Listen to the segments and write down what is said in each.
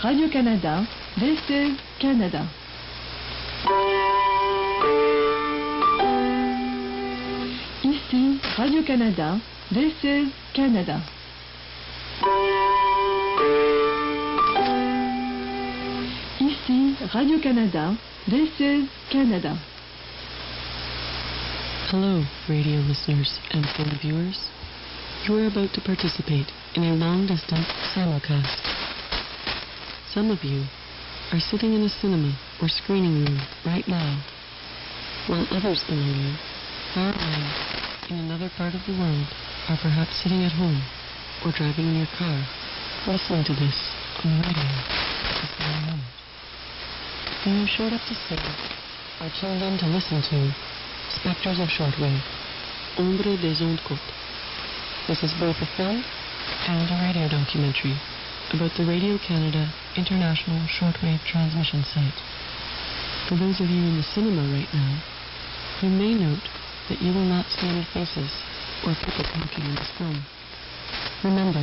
Radio-Canada, this is Canada. Ici Radio-Canada, this is Canada. Ici Radio-Canada, this is Canada. Hello, radio listeners and phone viewers. You are about to participate in a long-distance simulcast. Some of you are sitting in a cinema or screening room right now, while others among you, far away in another part of the world, are perhaps sitting at home or driving in your car, listening to this on the radio at this very moment. You showed up to see or tuned in to listen to Spectres of Shortwave, Ombre des Ondes Courtes. This is both a film and a radio documentary about the Radio-Canada International Shortwave Transmission Site. For those of you in the cinema right now, you may note that you will not see any faces or people talking in this film. Remember,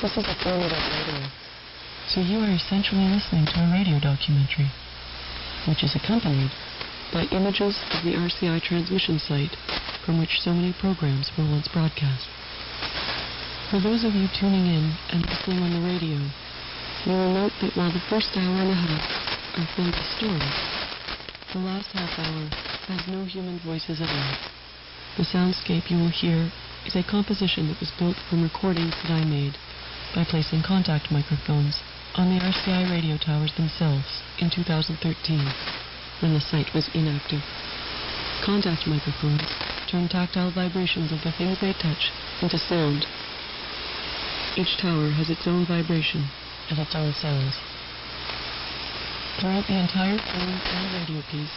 this is a film about radio, so you are essentially listening to a radio documentary, which is accompanied by images of the RCI transmission site from which so many programs were once broadcast. For those of you tuning in and listening on the radio, you will note that while the first hour and a half are filled with stories, the last half hour has no human voices at all. The soundscape you will hear is a composition that was built from recordings that I made by placing contact microphones on the RCI radio towers themselves in 2013, when the site was inactive. Contact microphones turn tactile vibrations of the things they touch into sound. Each tower has its own vibration and its own sounds. Throughout the entire film and radio piece,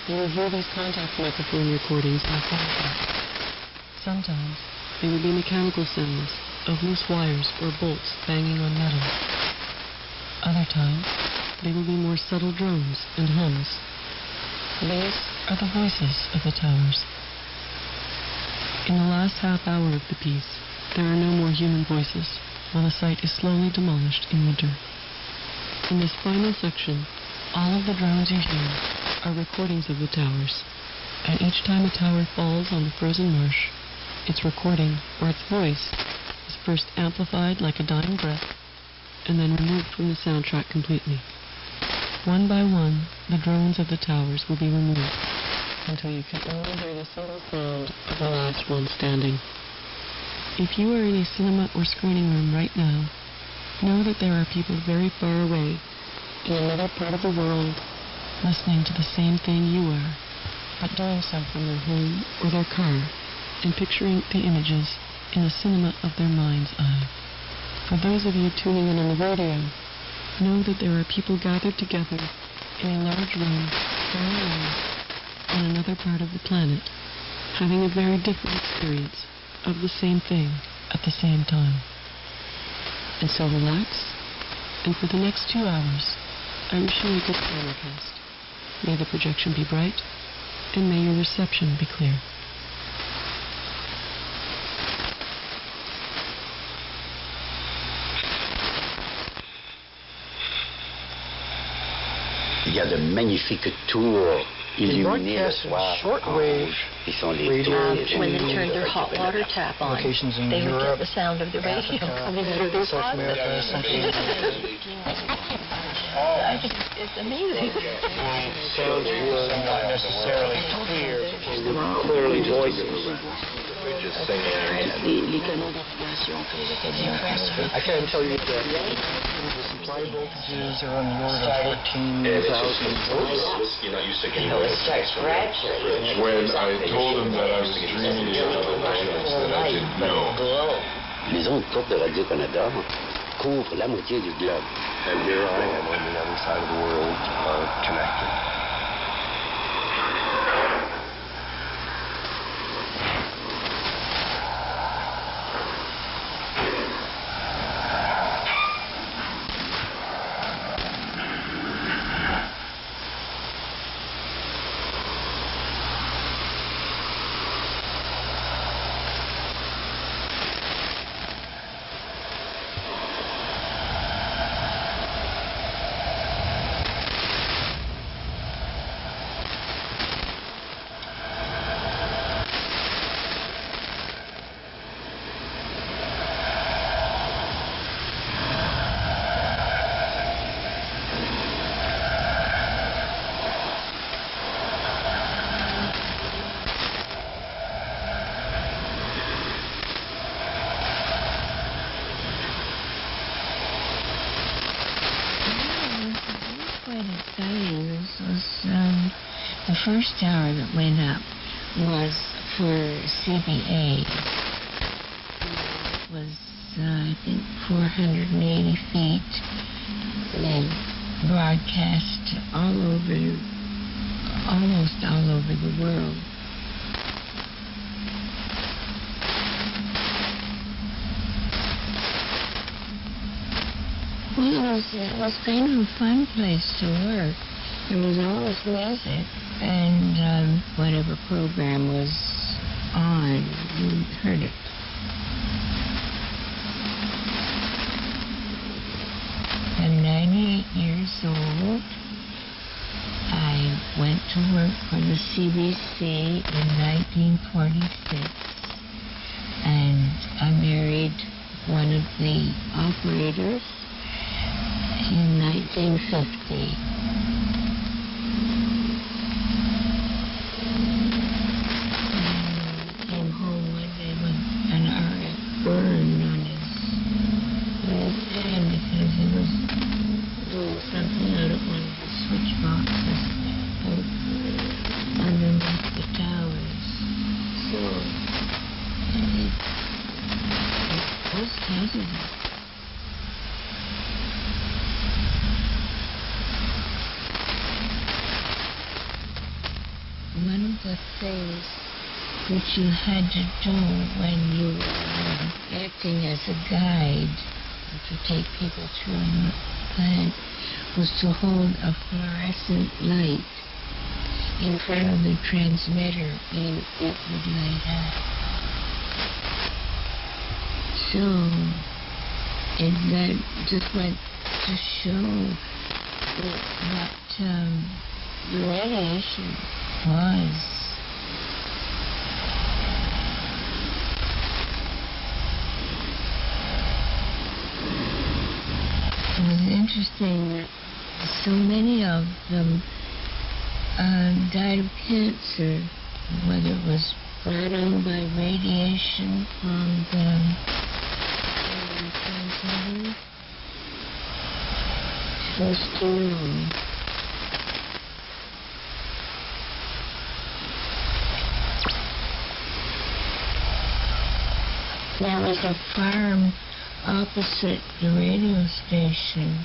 you will hear these contact microphone recordings in soundtrack. Sometimes they will be mechanical sounds of loose wires or bolts banging on metal. Other times, they will be more subtle drones and hums. These are the voices of the towers. In the last half hour of the piece, there are no more human voices, while the site is slowly demolished in winter. In this final section, all of the drones you hear are recordings of the towers, and each time a tower falls on the frozen marsh, its recording, or its voice, is first amplified like a dying breath, and then removed from the soundtrack completely. One by one, the drones of the towers will be removed, until you can only hear the single sound of the last one standing. If you are in a cinema or screening room right now, know that there are people very far away, in another part of the world, listening to the same thing you are, but doing so from their home or their car, and picturing the images in the cinema of their mind's eye. For those of you tuning in on the radio, know that there are people gathered together in a large room far away on another part of the planet, having a very different experience of the same thing at the same time. And so relax, and for the next 2 hours, I wish you a good simulcast. May the projection be bright, and may your reception be clear. Il y a de magnifiques tours illuminées le soir en rouge. Ils sont les tours. When they turned their hot water tap on, they would get the sound of the radio coming out of their closet. I think it's amazing. Sounds were not necessarily clear, clearly voices. They're just singing. I can't tell you that the supply voltages are on the order of 14,000 volts. When I told him that I was dreaming of a language that I didn't know. Les ondes courtes de Radio-Canada couvrent la moitié du globe. And here I am on the other side of the world, connected. first tower that went up was for CBA. It was, I think, 480 feet. They broadcast almost all over the world. Well, it was kind of a fun place to work. There was always music, and whatever program was on, you heard it. I'm 98 years old. I went to work for the CBC in 1946, and I married one of the operators in 1950. And came home one day with an RF burn on his hand because he was doing something out of one of the switch boxes underneath the towers. So it was hazardous. One of the things that you had to do when you were acting as a guide to take people through a plant was to hold a fluorescent light in front of the transmitter and it would light up. So that just went to show what the radiation was. It was interesting that so many of them died of cancer, whether it was brought on by radiation from the transmitter. It was too long. There was a farm opposite the radio station,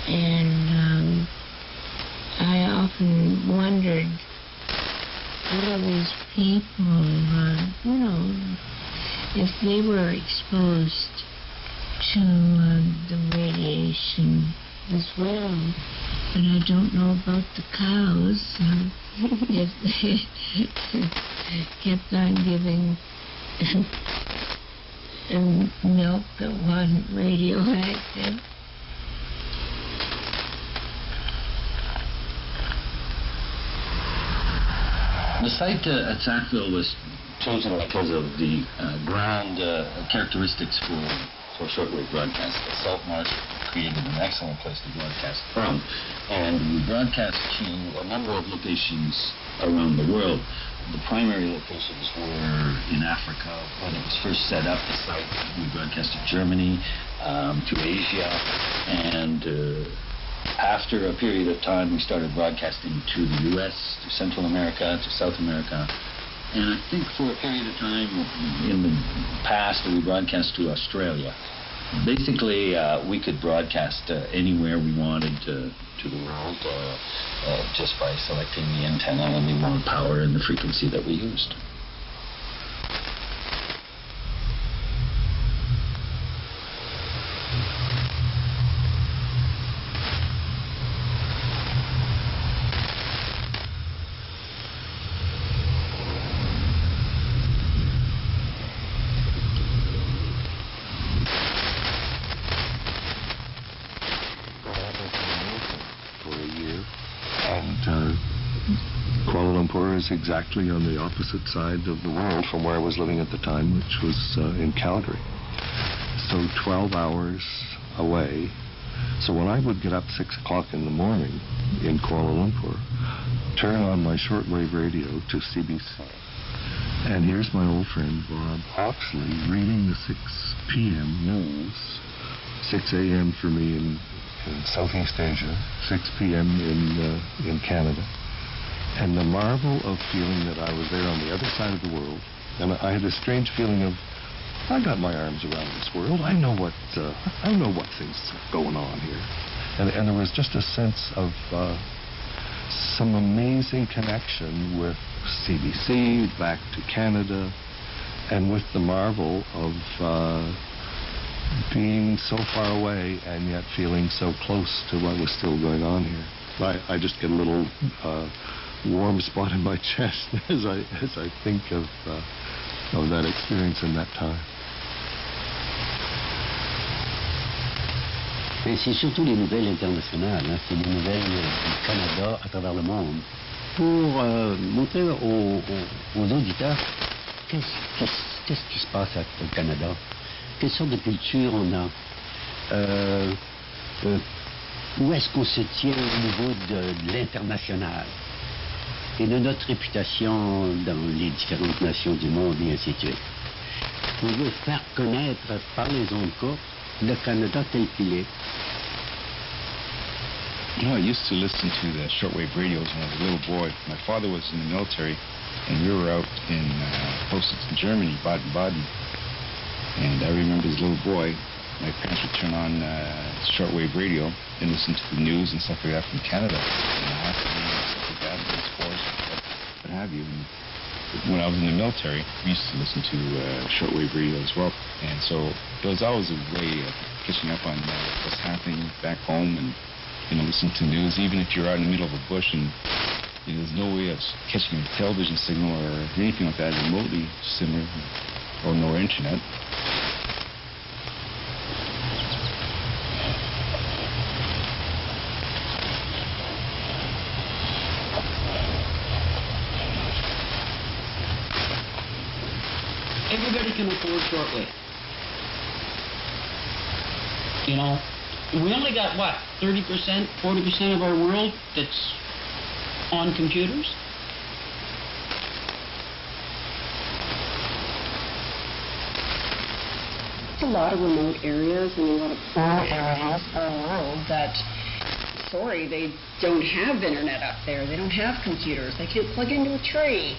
and I often wondered what are these people, if they were exposed to the radiation as well. But I don't know about the cows, if they kept on giving milk that wasn't radioactive. The site at Sackville was chosen because of the ground characteristics for shortwave broadcast. The salt marsh created an excellent place to broadcast from, and we broadcast to a number of locations around the world. The primary locations were in Africa. When it was first set up, the site, we broadcast to Germany, to Asia, and after a period of time, we started broadcasting to the U.S., to Central America, to South America, and I think for a period of time in the past, we broadcast to Australia. Basically, we could broadcast anywhere we wanted to the world just by selecting the antenna and the amount of power and the frequency that we used. Exactly on the opposite side of the world from where I was living at the time, which was in Calgary. So 12 hours away. So when I would get up 6 o'clock in the morning in Kuala Lumpur, turn on my shortwave radio to CBC, and here's my old friend Bob Oxley reading the 6 p.m. news, 6 a.m. for me in Southeast Asia, 6 p.m. in Canada. And the marvel of feeling that I was there on the other side of the world, and I had this strange feeling of, I got my arms around this world. I know what things are going on here, and there was just a sense of some amazing connection with CBC, back to Canada, and with the marvel of being so far away and yet feeling so close to what was still going on here. I just get a little warm spot in my chest as I think of that experience in that time. Mais c'est surtout les nouvelles internationales, hein. C'est les nouvelles du Canada à travers le monde, pour montrer aux auditeurs qu'est-ce qui se passe au Canada, quelle sorte de culture on a, où est-ce qu'on se tient au niveau de l'international et de notre réputation dans les différentes nations du monde et ainsi de suite. On veut faire connaître par les ondes courtes le Canada tel qu'il est. You know, I used to listen to the shortwave radios when I was a little boy. My father was in the military, and we were out in posted in Germany, Baden-Baden. And I remember as a little boy, my parents would turn on shortwave radio and listen to the news and stuff like that from Canada, and hockey and stuff like that, and sports, what have you. And when I was in the military, we used to listen to shortwave radio as well, and so it was always a way of catching up on what's happening back home, and listen to news, even if you're out in the middle of a bush and there's no way of catching a television signal or anything like that remotely similar, or no internet. Everybody can afford shortwave. You know, we only got, what, 30%, 40% of our world that's on computers? It's a lot of remote areas and a lot of poor areas of the world that, sorry, they don't have internet up there. They don't have computers. They can't plug into a tree.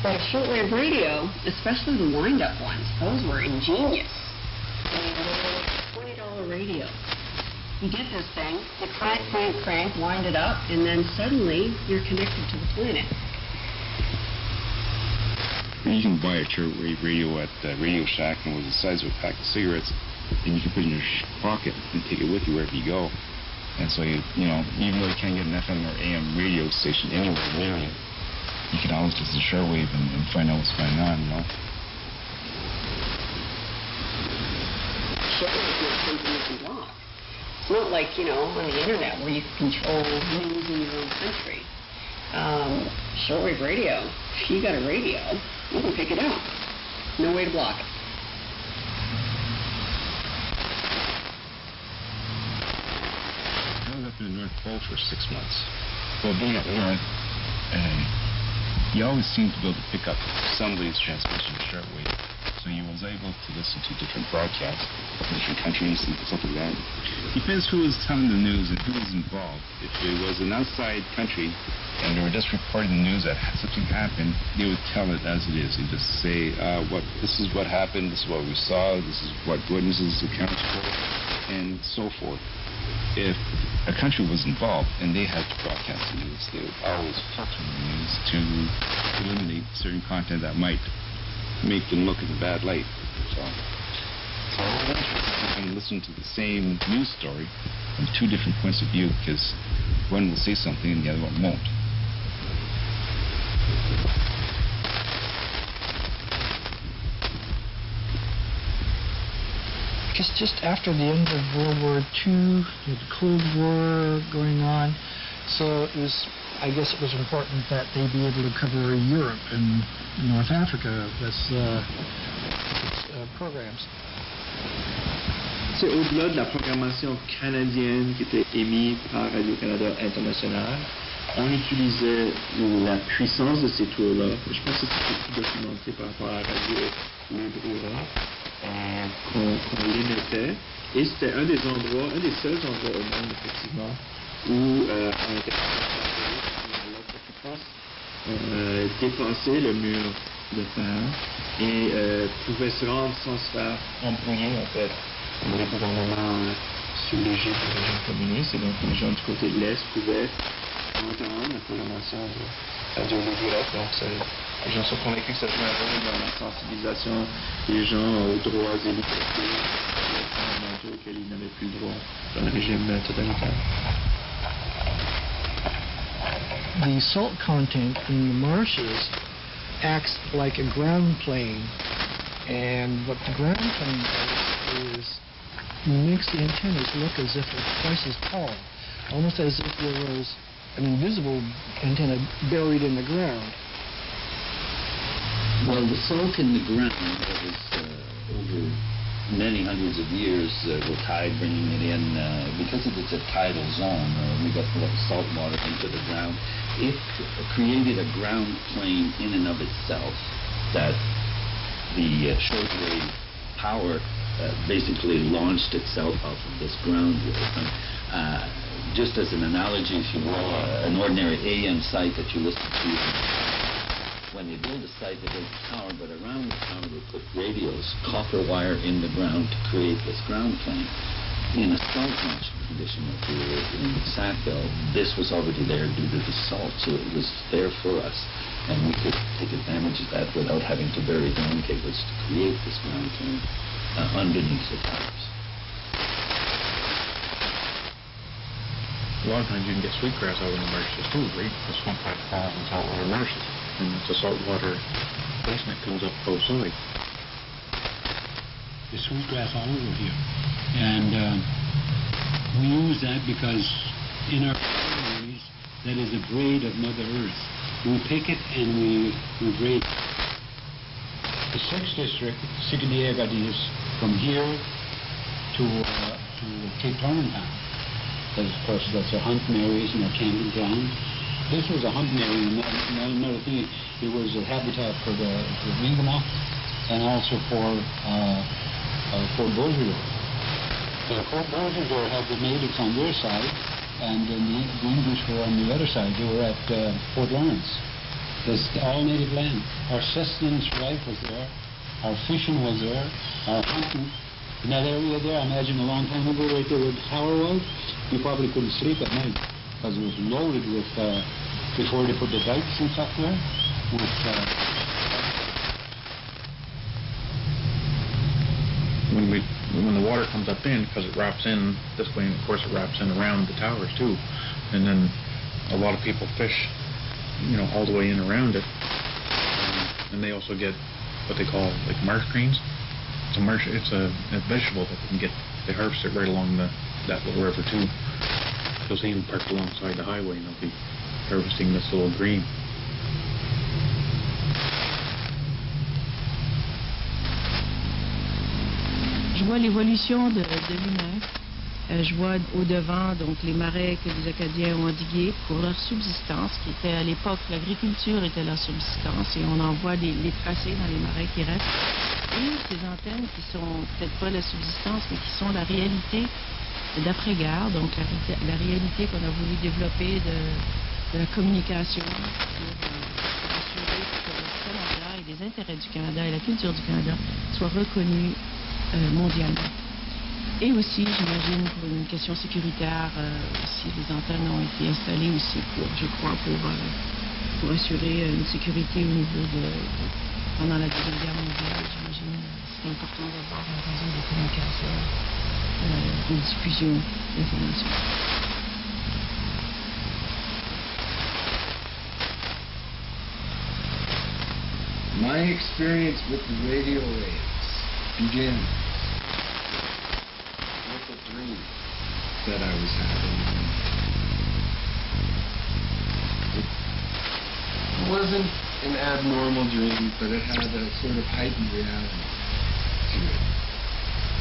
But shortwave radio, especially the wind-up ones, those were ingenious. And they were $20 radio. You get this thing, you crank, wind it up, and then suddenly you're connected to the planet. You can buy a shortwave radio at Radio Shack, and it was the size of a pack of cigarettes, and you can put it in your pocket and take it with you wherever you go. And so, you know, even though you can't get an FM or AM radio station anywhere near you, you can always listen to shortwave and find out what's going on, you know. Shortwave is not something you can block. It's not like, you know, on the internet where you can control news in your own country. Shortwave radio, if you got a radio, you can pick it up. No way to block it. I was up in the North Pole for 6 months. Well, being up north, you always seem to be able to pick up some of these transmissions shortwave. So you was able to listen to different broadcasts from different countries and stuff like that. Depends who was telling the news and who was involved. If it was an outside country and they were just reporting the news that something happened, they would tell it as it is. They just say, this is what happened, this is what we saw, this is what witnesses accounts for, and so forth. If a country was involved and they had to broadcast the news, they would always filter the news to eliminate certain content that might make them look in a bad light. So it's interesting to listen to the same news story from two different points of view, because one will say something and the other one won't. Because just after the end of World War II, the Cold War going on, so I guess it was important that they be able to cover Europe and North Africa with programs. C'est au-delà de la programmation canadienne qui était émise par Radio-Canada International. On utilisait la puissance de ces tours-là. Je pense que c'est tout documenté par rapport à la radio Libre qu'on les mettait. Et c'était un des seuls endroits au monde, effectivement, où on était l'autre qui passe dépasser le mur de fer et pouvaient se rendre sans se faire embrouiller, en fait. Le gouvernement sous l'égide du régime communiste, et donc les gens du côté de l'Est pouvaient entendre la programmation de Radio Direct. Donc les gens sont convaincus que ça joue un rôle dans la sensibilisation des gens aux droits et libertés fondamentaux auxquels ils n'avaient plus le droit dans le régime totalitaire. The salt content in the marshes acts like a ground plane, and what the ground plane does is makes the antennas look as if they're twice as tall, almost as if there was an invisible antenna buried in the ground. Well, the salt in the ground that was over many hundreds of years with tide bringing it in, because it's a tidal zone, we got salt water into the ground, it created a ground plane in and of itself that the shortwave power basically launched itself off of this ground. Just as an analogy, if you will, an ordinary AM site that you listen to, when they build a site, they build a tower, but around the tower they put radios, copper wire in the ground to create this ground plane. In a salt marsh condition like we were in Sackville, this was already there due to the salt, so it was there for us. And we could take advantage of that without having to bury down cables to create this ground plane underneath the towers. A lot of times you can get sweetgrass out in the marshes too, right? The swamp pipe falls in saltwater marshes, and it's a saltwater basement comes up both sides. There's sweetgrass all over here, and we use that because in our communities that is a braid of Mother Earth. We pick it and we braid. The 6th district, Sikadiagadi, is from here to Cape Tormentown. Because, of course, that's a hunting areas and a camping ground. This was a hunting area, and another thing, it was a habitat for the Mi'kmaq and also for Fort Beauséjour. Fort Beauséjour had the natives on their side, and then the English were on the other side. They were at Fort Lawrence. This all native land. Our sustenance life was there. Our fishing was there. Our hunting. In that area there, I imagine a long time ago, right there where the tower was, you probably couldn't sleep at night because it was loaded with, before they put the dikes and stuff there, with when the water comes up in, because it wraps in this way, and of course it wraps in around the towers too, and then a lot of people fish, all the way in around it, and they also get what they call like marsh greens. It's a vegetable that they can get. They harvest it right along that little river too. You'll see them parked alongside the highway, and they'll be harvesting this little green. Je vois l'évolution de l'humain. Je vois au-devant donc les marais que les Acadiens ont endigués pour leur subsistance, qui était à l'époque, l'agriculture était leur subsistance, et on en voit les tracés dans les marais qui restent. Et ces antennes qui sont peut-être pas la subsistance, mais qui sont la réalité d'après-guerre, donc la réalité qu'on a voulu développer de la communication pour assurer que le Canada et les intérêts du Canada et la culture du Canada soient reconnus mondialement. Et aussi, j'imagine, pour une question sécuritaire, si les antennes ont été installées aussi, pour assurer une sécurité au niveau pendant la Deuxième Guerre mondiale, j'imagine, c'est important d'avoir un réseau de communication, de diffusion d'informations. My experience with the radio waves begins with a dream that I was having. It wasn't an abnormal dream, but it had a sort of heightened reality to it.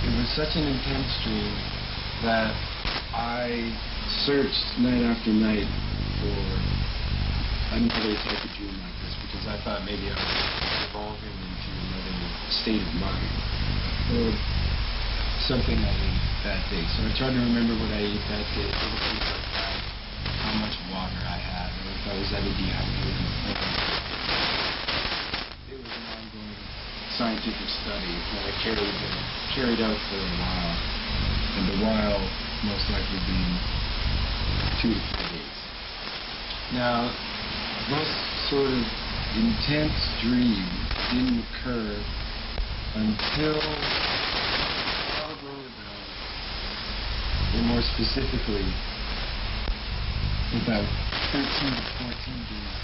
It was such an intense dream that I searched night after night for another type of dream like this, because I thought maybe I was evolving into another state of mind, or something I ate that day. So I tried to remember what I ate that day, how much water I had, or I was at a dehydrator. It was an ongoing scientific study that I carried out for a while, and the while most likely being 2 to 3 days. Now, this sort of intense dream didn't occur until probably or more specifically, about 13 to 14 days.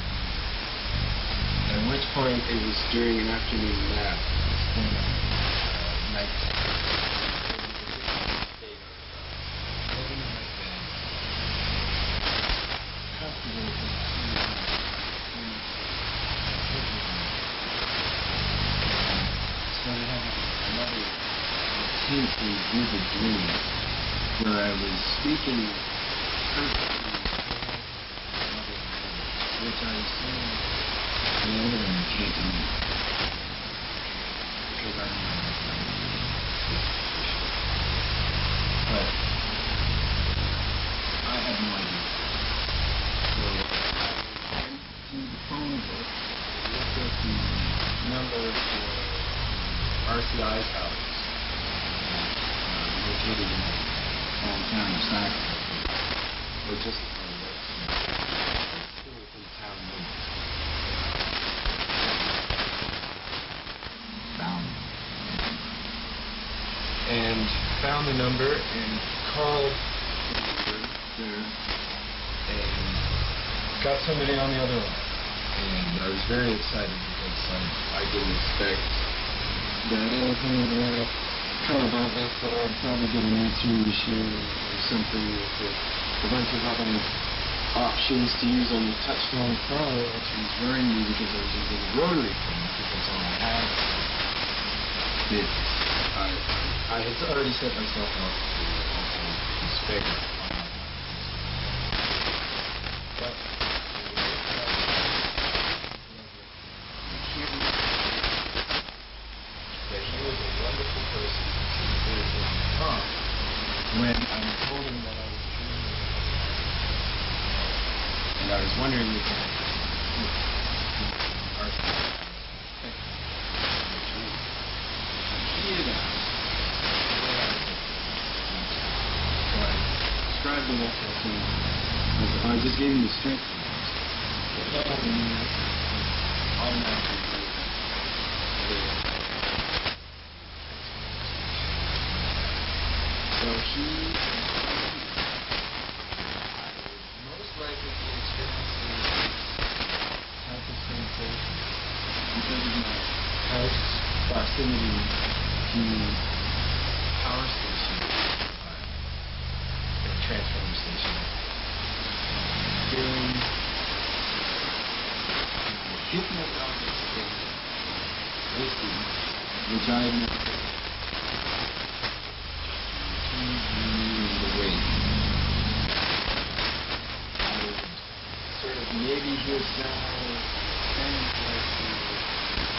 At which point it was during an afternoon nap. Night. Started having another intensely vivid dream where I was speaking perfectly, which I assume the other one can't do because I'm but I had no idea. So I went to the phone book and looked up the number for RCI's house located in the small town of Spectres, or just on the still within town limits. Found the number and called the number there and got somebody on the other line. And I was very excited because I didn't expect that anything would come about this, but I'd probably get an answering machine or something with a bunch of other options to use on the touchtone phone, which was worrying me because I was using a rotary phone because that's all I had. I had already set myself up to Spectre. But that he was a wonderful person to hear him talk when I told him that I was dreaming. And I was wondering if he had asked. Described the necklace and I just gave him the strength. Automatically. So he most likely be experiencing type of sensation because of my house proximity to power station. Transformer station. Feeling hypnagogic state, which I had never the weight. I would sort of maybe hear sound like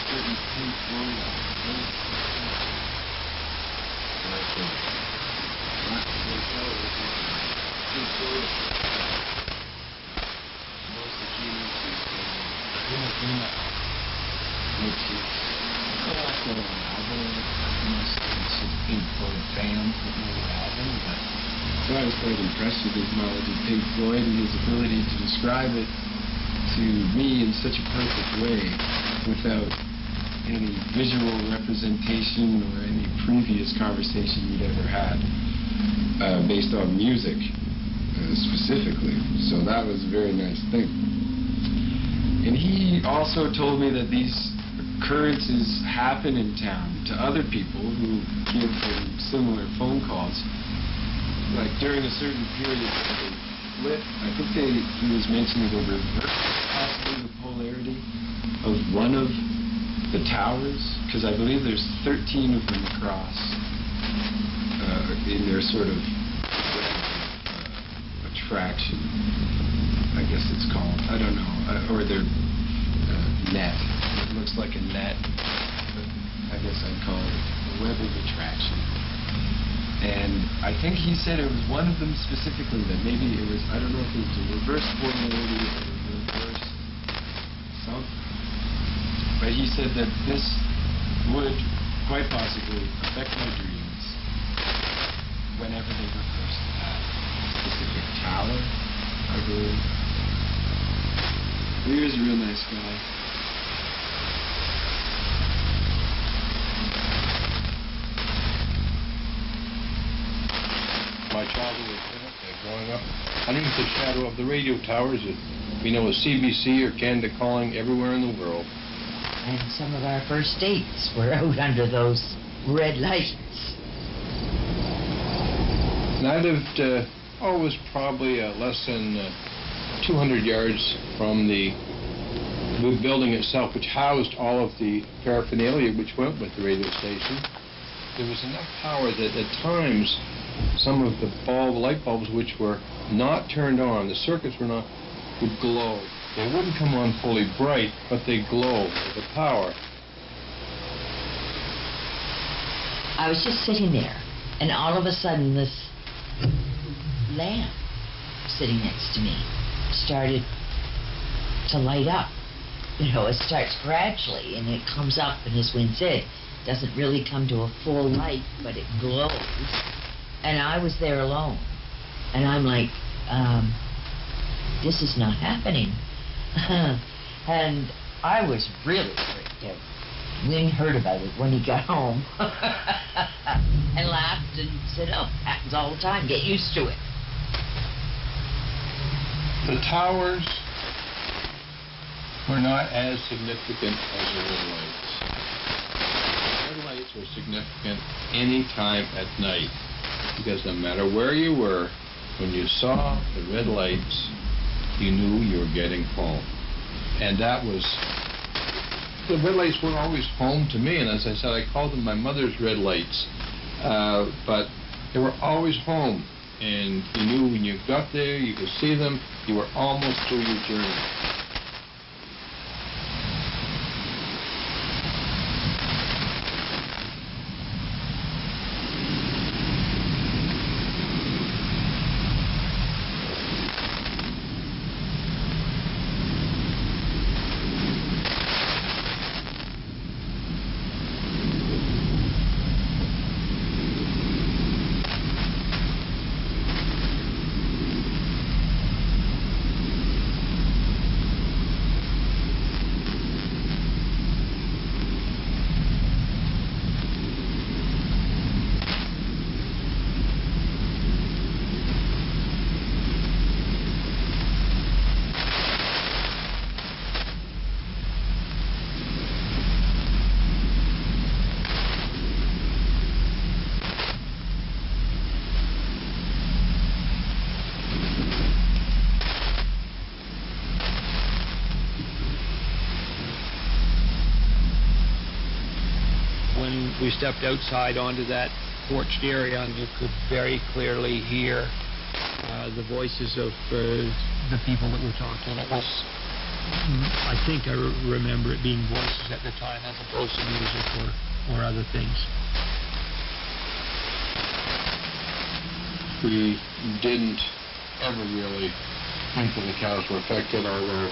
certain pink Floyd and I think which is collected on an album. Most of Pink Floyd fans that know the album, but so I was quite impressed with his knowledge of Pink Floyd and his ability to describe it to me in such a perfect way without any visual representation or any previous conversation we'd ever had. Based on music, specifically. So that was a very nice thing. And he also told me that these occurrences happen in town to other people who give him similar phone calls. Like during a certain period of a flip, I think he was mentioning the reverse, possibly the polarity of one of the towers, because I believe there's 13 of them across. In their sort of attraction, I guess it's called. I don't know. Or their net. It looks like a net. But I guess I'd call it a web of attraction. And I think he said it was one of them specifically that maybe it was, I don't know if it was a reverse polarity or a But he said that this would quite possibly affect my dreams whenever they refer to that specific tower. I believe. He was a real nice guy. My childhood was growing up underneath the shadow of the radio towers that we know as CBC or Canada Calling everywhere in the world. And some of our first dates were out under those red lights. And I lived always probably less than 200 yards from the building itself, which housed all of the paraphernalia which went with the radio station. There was enough power that at times some of the light bulbs which were not turned on, the circuits were not, would glow. They wouldn't come on fully bright, but they glow with the power. I was just sitting there, and all of a sudden this lamp sitting next to me started to light up. You know, it starts gradually, and it comes up, and as Wynn said, doesn't really come to a full light, but it glows. And I was there alone, and I'm like, this is not happening. And I was really freaked out. Wynn heard about it when he got home and laughed and said, oh, happens all the time, get used to it. The towers were not as significant as the red lights. The red lights were significant any time at night, because no matter where you were, when you saw the red lights, you knew you were getting home. And that was, the red lights weren't always home to me, and as I said, I called them my mother's red lights, but they were always home, and you knew when you got there, you could see them, you were almost through your journey. We stepped outside onto that porched area, and you could very clearly hear the voices of the people that were talking. It was, I think I remember it being voices at the time as opposed to music or other things. We didn't ever really think that the cows were affected, or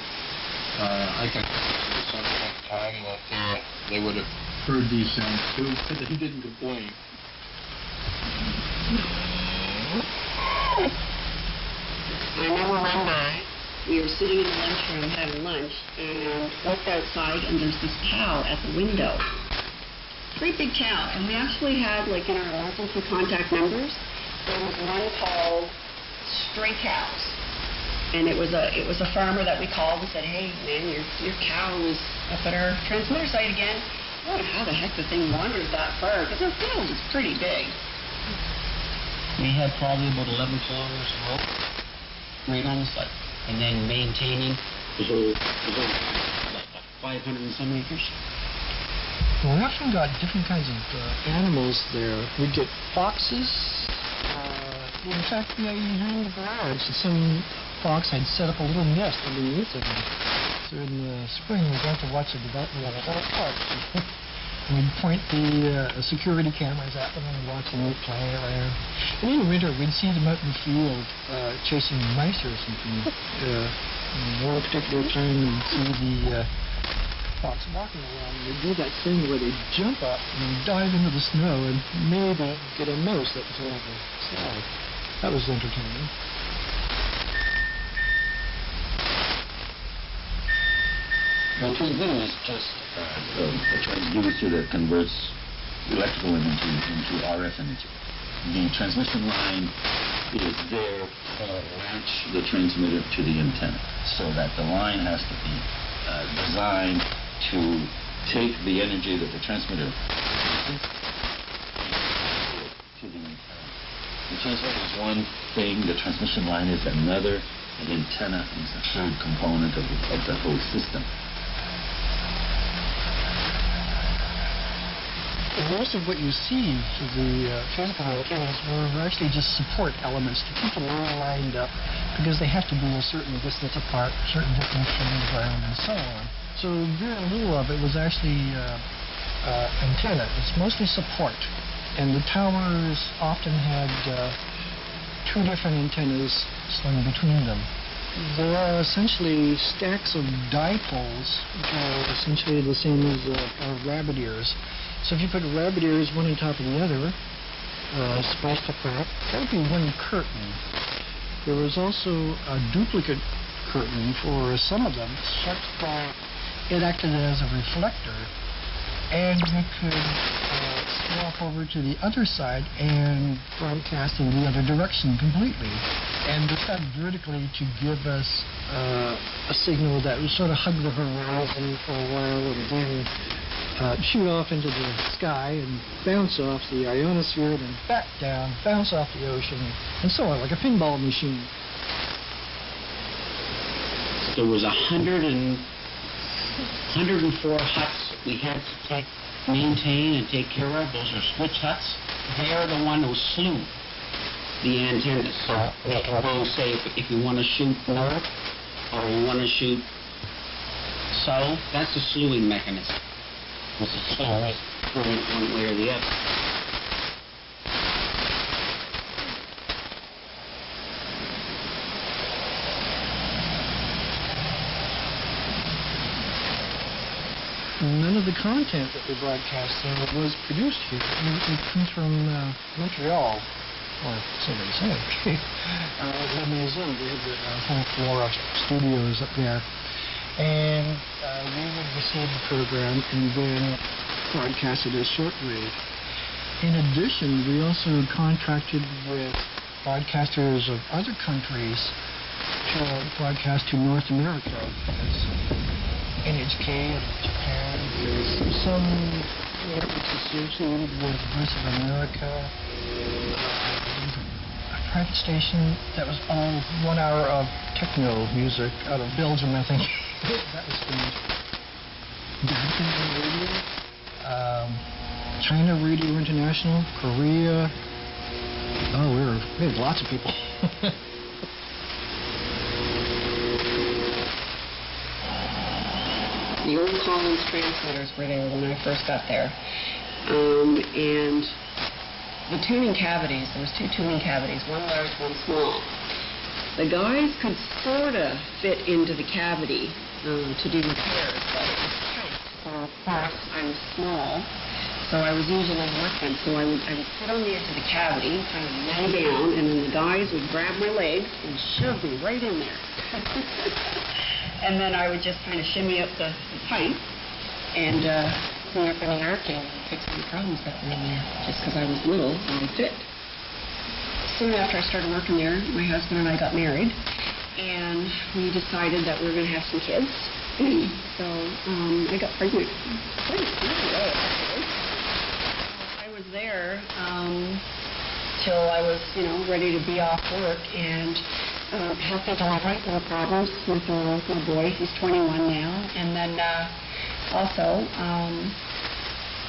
I can remember some time that they would have heard these sounds too, but they didn't complain. I remember one night we were sitting in the lunchroom having lunch and looked outside, and there's this cow at the window. Pretty big cow, and we actually had, like, in our license and contact numbers, there was one called Stray Cows. And it was a farmer that we called and said, hey, man, your cow is up at our transmitter site again. I don't know how the heck the thing wandered that far, because our field is pretty big. We had probably about 11 kilometers of rope right on the site, and then maintaining the whole 500 and some acres. Well, we often got different kinds of animals there. We'd get foxes. In fact, we had in the garage, some fox had set up a little nest underneath it. So in the spring, we got to watch the development of the whole park. We'd point the security cameras at them and watch them play around. And in winter, we'd see them out in the field chasing mice or something. One particular time, we'd see fox walking around, and they do that thing where they jump up and dive into the snow and maybe get a mouse that was over the side. That was entertaining. Well, transmitting is just a transducer that converts electrical energy into RF energy. The transmission line is there to latch the transmitter to the antenna, so that the line has to be designed to take the energy that the transmitter produces to the antenna. The transmitter is one thing, the transmission line is another, and the antenna is the third component of the whole system. Most of what you see for the physical antennas were actually just support elements to keep the line lined up, because they have to be a certain distance apart, certain distance from the ground, and so on. So very little of it was actually antenna. It's mostly support. And the towers often had two different antennas slung between them. They are essentially stacks of dipoles, which are essentially the same as rabbit ears. So if you put rabbit ears one on top of the other, spaced apart, that would be one curtain. There was also a duplicate curtain for some of them, such that it acted as a reflector, and you could swap over to the other side and broadcast in the other direction completely. And they cut vertically to give us a signal that would sort of hug the horizon for a while and then shoot off into the sky and bounce off the ionosphere, then back down, bounce off the ocean, and so on, like a pinball machine. There was 104 huts we had to maintain and take care of. Those are switch huts. They're the one who slew the antennas. So they can go, say, if you want to shoot north or you want to shoot south, that's the slewing mechanism. It's a slew one way or the other. None of the content that we broadcast was produced here. It comes from Montreal, or so they say. The museum, they have the whole floor of studios up there. And we would receive the program and then broadcast it as shortwave. In addition, we also contracted with broadcasters of other countries to broadcast to North America. NHK in Japan. There's some networks associated with Voice of America. A private station that was on 1 hour of techno music out of Belgium, I think. That was strange. Vatican Radio, China Radio International, Korea. Oh, we had lots of people. The old Collins transmitters were there when I first got there. And the tuning cavities, there was 2 tuning cavities, one large, one small. The guys could sort of fit into the cavity to do repairs, but it was tight. So of course I was small, so I was usually working. So I would sit on the edge of the cavity, kind of lay down, and then the guys would grab my legs and shove me right in there. And then I would just kind of shimmy up the pipe and clean up any arc and fix any problems that were in there, just because I was little and I fit. Soon after I started working there, my husband and I got married, and we decided that we were going to have some kids. So I got pregnant quite early, actually. I was there till I was, ready to be off work, and healthy delivery, no problems with my boy. He's 21 now. And then also,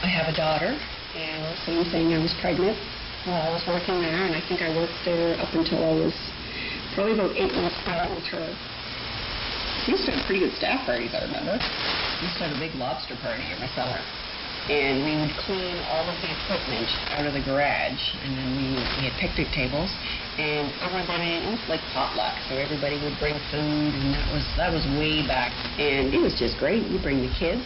I have a daughter, and same thing, I was pregnant while I was working there, and I think I worked there up until I was probably about 8 months pregnant with her. We used to have pretty good staff parties, I remember. We used to have a big lobster party in the summer. And we would clean all of the equipment out of the garage, and then we had picnic tables, and everybody, it was like potluck, so everybody would bring food, and that was way back, and it was just great. You bring the kids,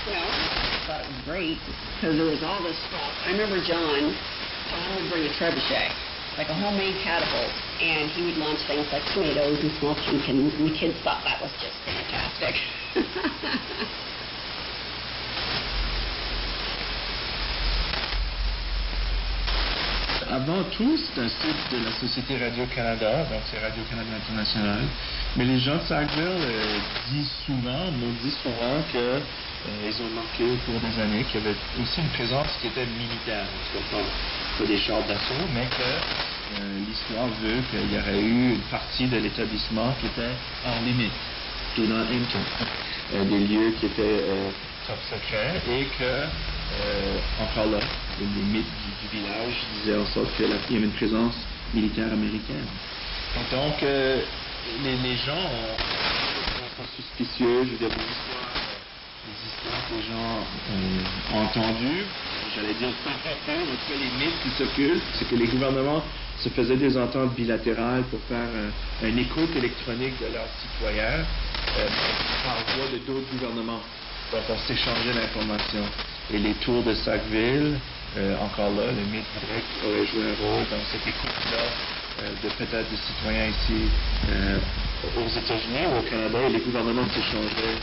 You know, I thought it was great because there was all this stuff. I remember John would bring a trebuchet, like a homemade catapult, and he would launch things like tomatoes and small pumpkins, and the kids thought that was just fantastic. Avant tout, c'est un site de la Société Radio-Canada, donc c'est Radio-Canada International. Mais les gens de Sackville m'ont dit souvent que ils ont marqué au cours des années qu'il y avait aussi une présence qui était militaire. Pas des chars d'assaut, mais que l'histoire veut qu'il y aurait eu une partie de l'établissement qui était hors limite, do not enter, des lieux qui étaient top secrets et que encore là, les mythes du village disaient en sorte qu'il y avait une présence militaire américaine. Et donc, les gens sont suspicieux, je veux dire, des histoires que les gens ont entendues, j'allais dire sans rapport, en tout cas les mythes qui circulent, c'est que les gouvernements se faisaient des ententes bilatérales pour faire un écoute électronique de leurs citoyens par voie de d'autres gouvernements. Donc on s'échangeait l'information. Et les tours de Sackville, encore là, le mythe grec aurait joué un rôle dans cette écoute-là de peut-être des citoyens ici aux États-Unis ou au Canada, et les gouvernements s'échangeaient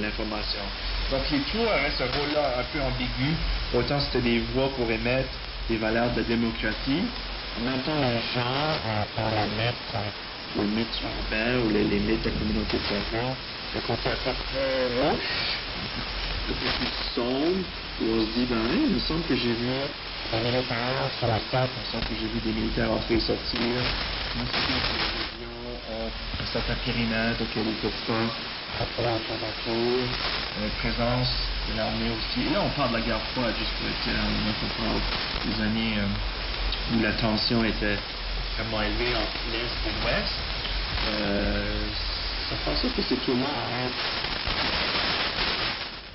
l'information. Donc les tours avaient ce rôle-là un peu ambigu. Autant c'était des voix pour émettre des valeurs de démocratie. En même temps, les gens, pour le mythe urbain ou les mythes de la communauté de terrain, le côté un peu très moche, un peu plus sombre, où on se dit, il me semble que j'ai vu des militaires sur la tête, il me semble que j'ai vu des militaires entrer et sortir. Moi, c'est que les régions ont un certain périmètre auquel ils ne peuvent pas appeler l'informature, présence de l'armée aussi. Et là, on parle de la guerre froide, juste pour être clair, on parle des années où la tension était extrêmement élevée entre l'Est et l'Ouest. Ça fait en sorte que c'est tout le monde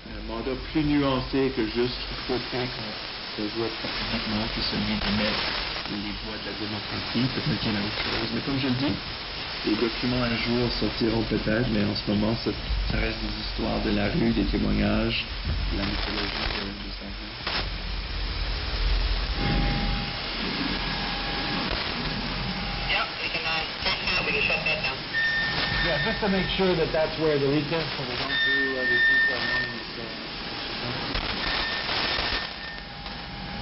un mandat plus nuancé que juste faut-il qu'on se voit pratiquement, que celui d'émettre les voix de la démocratie. Peut-être qu'il y en a autre chose. Mais comme je le dis, les documents un jour sortiront peut-être, mais en ce moment, ça reste des histoires de la rue, des témoignages, de la mythologie de Saint-Jean. We can shut that down. Yeah, just to make sure that that's where the leak is, so we don't do repeat that money.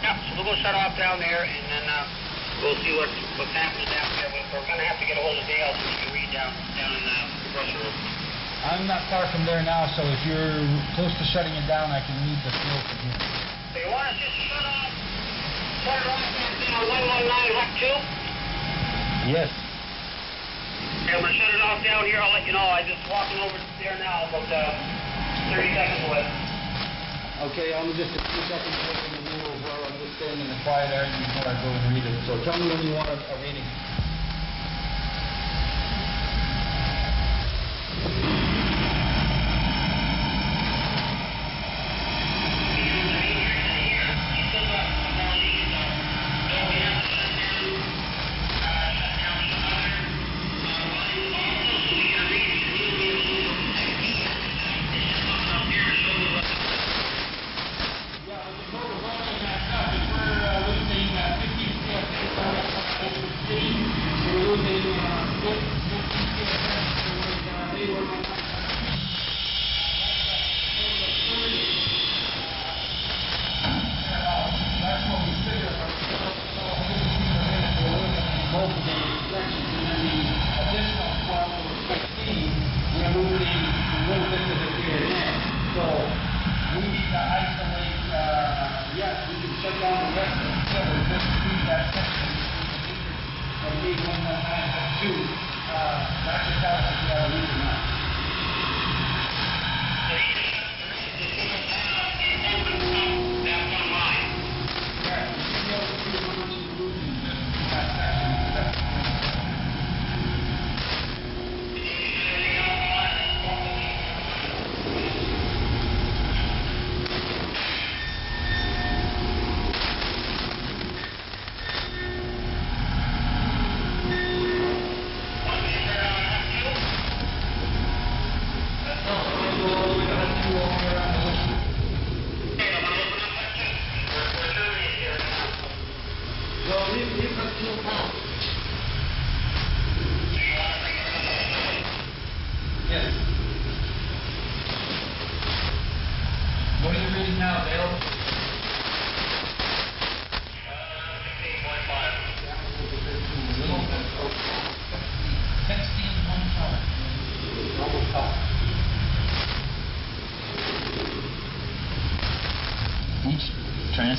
Yeah, so we'll go shut off down there, and then we'll see what's happening down there. We're going to have to get a hold of Dale so we can read down in the compressor room. I'm not far from there now, so if you're close to shutting it down, I can read the flow from here. So you want us just to shut it off down 119 Hut 2? Yes. Okay, I'm going to shut it off down here. I'll let you know. I'm just walking over there now, about 30 seconds away. Okay, I'm just a few seconds away from the rule as well. I'm just staying in the quiet area before I go and read it. So tell me when you want a reading.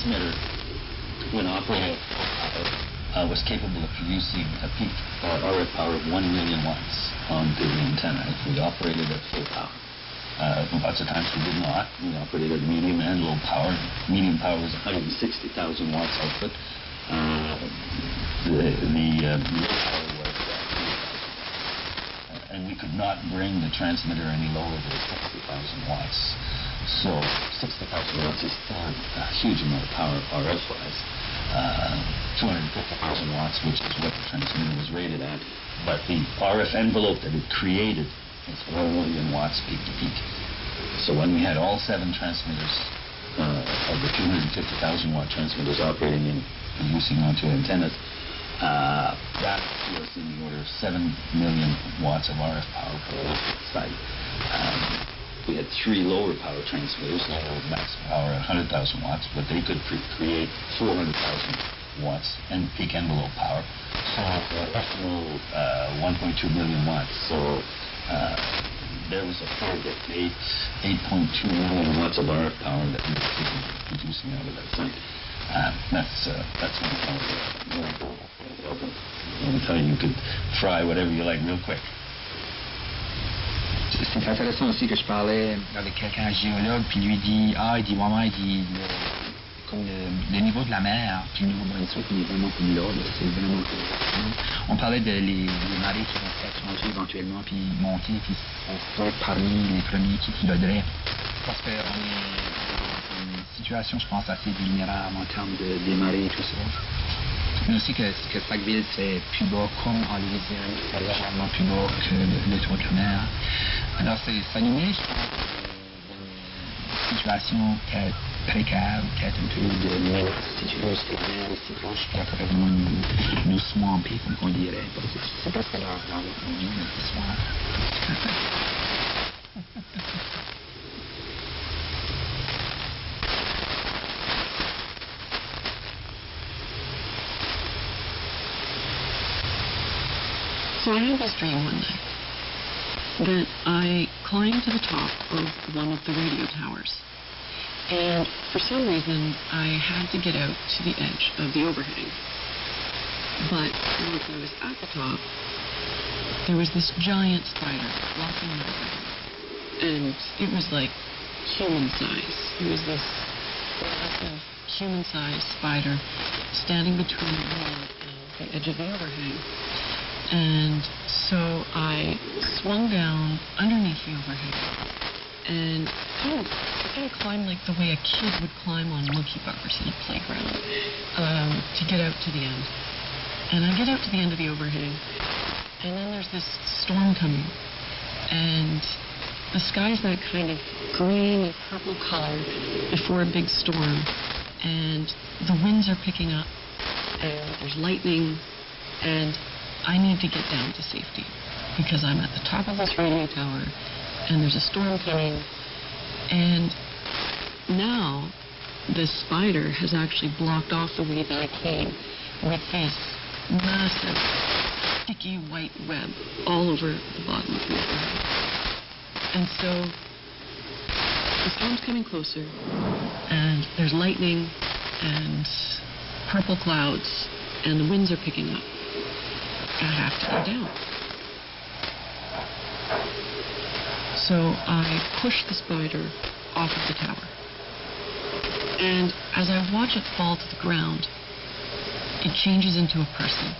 transmitter, when operating was capable of producing a peak RF power of 1 million watts on the antenna if we operated at full power. Lots of times we did not. We operated at medium and low power. Medium power was 160,000 watts output. The low power was 3,000. And we could not bring the transmitter any lower than 60,000 watts. So 60,000 watts is still a huge amount of power RF-wise. 250,000 watts, which is what the transmitter was rated at. But the RF envelope that it created is 1 million watts peak to peak. So when we had all 7 transmitters of the 250,000 watt transmitters operating and producing onto antennas, that was in the order of 7 million watts of RF power per site. We had 3 lower power transmitters, maximum power 100,000 watts, but they could create 400,000 watts and peak envelope power. So 1.2 million watts. So there was a further 8.2 million watts of RF power that we were producing out of that site. That's one power. Let me tell you, you could fry whatever you like real quick. C'est intéressant aussi que je parlais avec quelqu'un géologue, puis lui dit, il dit vraiment, comme le niveau de la mer, puis le Nouveau-Brunswick, il est vraiment comme là, c'est vraiment cool. On parlait de les marées qui vont peut-être changer éventuellement, puis monter, puis on peut être parmi les premiers qui piloterait. Parce qu'on est dans une situation, je pense, assez vulnérable en termes des marées et tout ça. Mais aussi que Sackville serait plus bas comme en Louisiane, c'est légèrement plus bas que le tour de la mer. Alors ça nous met, je pense, dans une situation peut-être précaire, peut-être un peu de situation ici proche, qui a probablement nous swamper, comme on dirait. C'est pas ce que leur nous swamp. So I had this dream one night that I climbed to the top of one of the radio towers. And for some reason, I had to get out to the edge of the overhang. But once I was at the top, there was this giant spider blocking my way. And it was like human size. It was this massive human-sized spider standing between me and the edge of the overhang. And so I swung down underneath the overhang and I kind of climbed like the way a kid would climb on monkey bars in a playground to get out to the end. And I get out to the end of the overhang, and then there's this storm coming, and the sky's that kind of green and purple color before a big storm, and the winds are picking up, and there's lightning, and I need to get down to safety because I'm at the top of this radio tower and there's a storm coming, and now this spider has actually blocked off the way that I came with this massive sticky white web all over the bottom of the overhang. And so the storm's coming closer and there's lightning and purple clouds and the winds are picking up. I have to go down. So I push the spider off of the tower. And as I watch it fall to the ground, it changes into a person.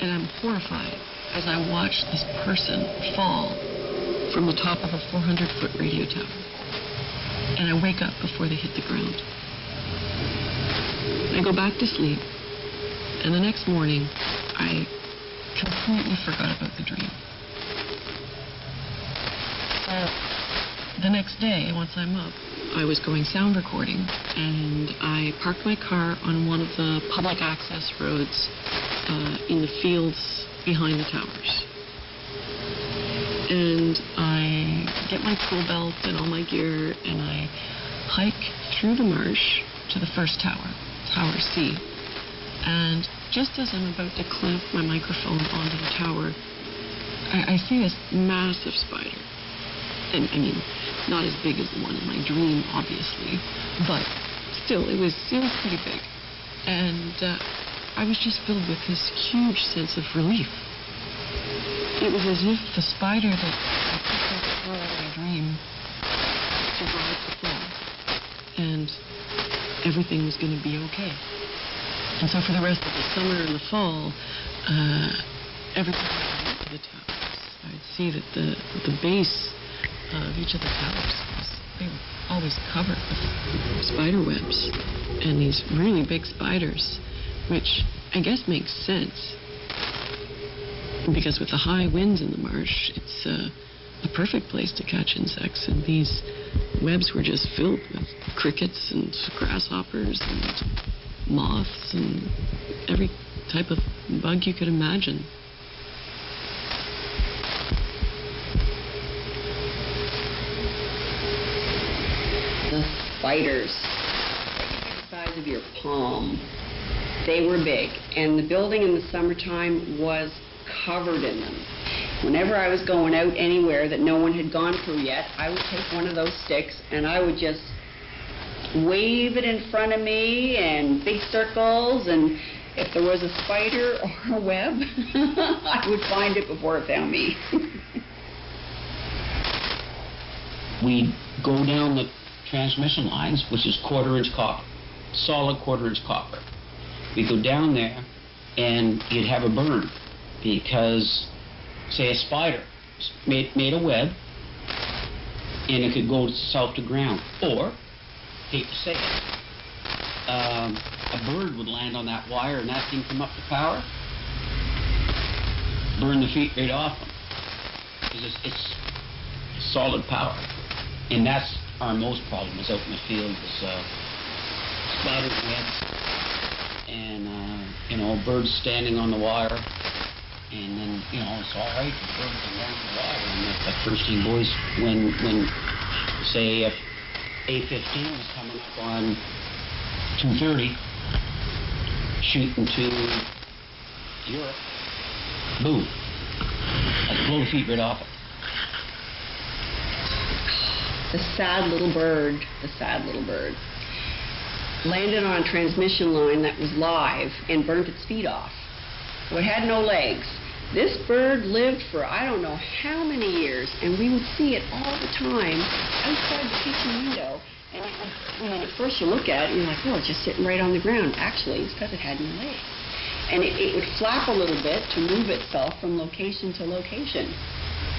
And I'm horrified as I watch this person fall from the top of a 400-foot radio tower. And I wake up before they hit the ground. I go back to sleep. And the next morning, I completely forgot about the dream. The next day, once I'm up, I was going sound recording, and I parked my car on one of the public access roads in the fields behind the towers. And I get my tool belt and all my gear, and I hike through the marsh to the first tower, Tower C. And just as I'm about to clamp my microphone onto the tower, I see this massive spider. And I mean, not as big as the one in my dream, obviously, but still, it was pretty big. And I was just filled with this huge sense of relief. It was as if the spider that I picked up earlier in my dream survived the fall. And everything was going to be okay. And so for the rest of the summer and the fall, every time I went to the towers, I'd see that the base of each of the towers, they were always covered with spider webs. And these really big spiders, which I guess makes sense. Because with the high winds in the marsh, it's a perfect place to catch insects. And these webs were just filled with crickets and grasshoppers and moths and every type of bug you could imagine. The spiders, the size of your palm, they were big. And the building in the summertime was covered in them. Whenever I was going out anywhere that no one had gone through yet, I would take one of those sticks and I would just wave it in front of me and big circles, and if there was a spider or a web, I would find it before it found me. We'd go down the transmission lines, which is quarter-inch copper, solid quarter-inch copper. We'd go down there and you'd have a burn because, say, a spider made a web and it could go south to ground. Or, hate to say it, a bird would land on that wire and that thing come up to power, burn the feet right off them. Because it's solid power. And that's our most problem is out in the field is spider webs and, birds standing on the wire. And then, it's all right, the birds are down the wire. And that first thing, boys, when say, if A-15 was coming up on 230, shooting to Europe, boom. I'd blow the feet right off it. The sad little bird, landed on a transmission line that was live and burnt its feet off. So it had no legs. This bird lived for I don't know how many years, and we would see it all the time outside the kitchen window. And at first you look at it and you're like, oh, it's just sitting right on the ground. Actually, it's because it had no legs. And it would flap a little bit to move itself from location to location.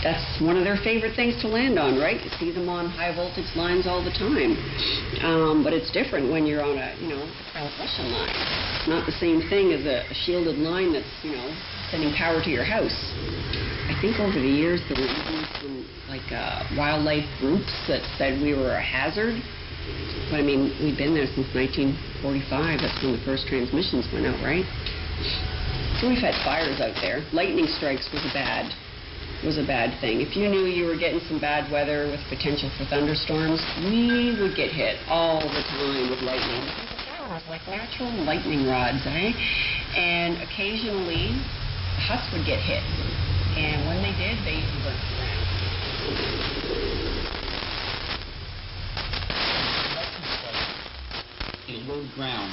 That's one of their favorite things to land on, right? You see them on high voltage lines all the time. But it's different when you're on a transmission line. It's not the same thing as a shielded line that's, sending power to your house. I think over the years there were even some wildlife groups that said we were a hazard. But I mean, we've been there since 1945. That's when the first transmissions went out, right? So we've had fires out there. Lightning strikes was a bad thing. If you knew you were getting some bad weather with potential for thunderstorms, we would get hit all the time with lightning. Like natural lightning rods, eh? And occasionally, huts would get hit. And when they did, they even burnt the ground. It'll go to ground.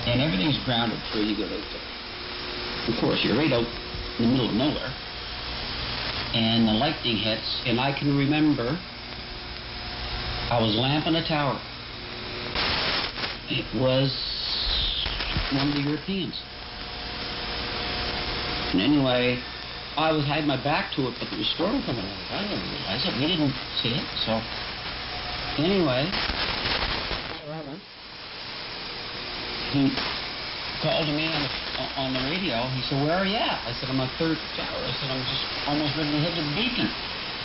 And everything's grounded before you go out there. Of course, you're right out in the middle of nowhere. And the lightning hits, and I can remember I was lamping a tower. It was one of the Europeans. And anyway, I had my back to it, but there was squirrel coming out. I didn't realize it. We didn't see it. So, anyway, he called me on the radio. He said, "Where are you at?" I said, "I'm on third tower." I said, "I'm just almost ready to hit the beacon."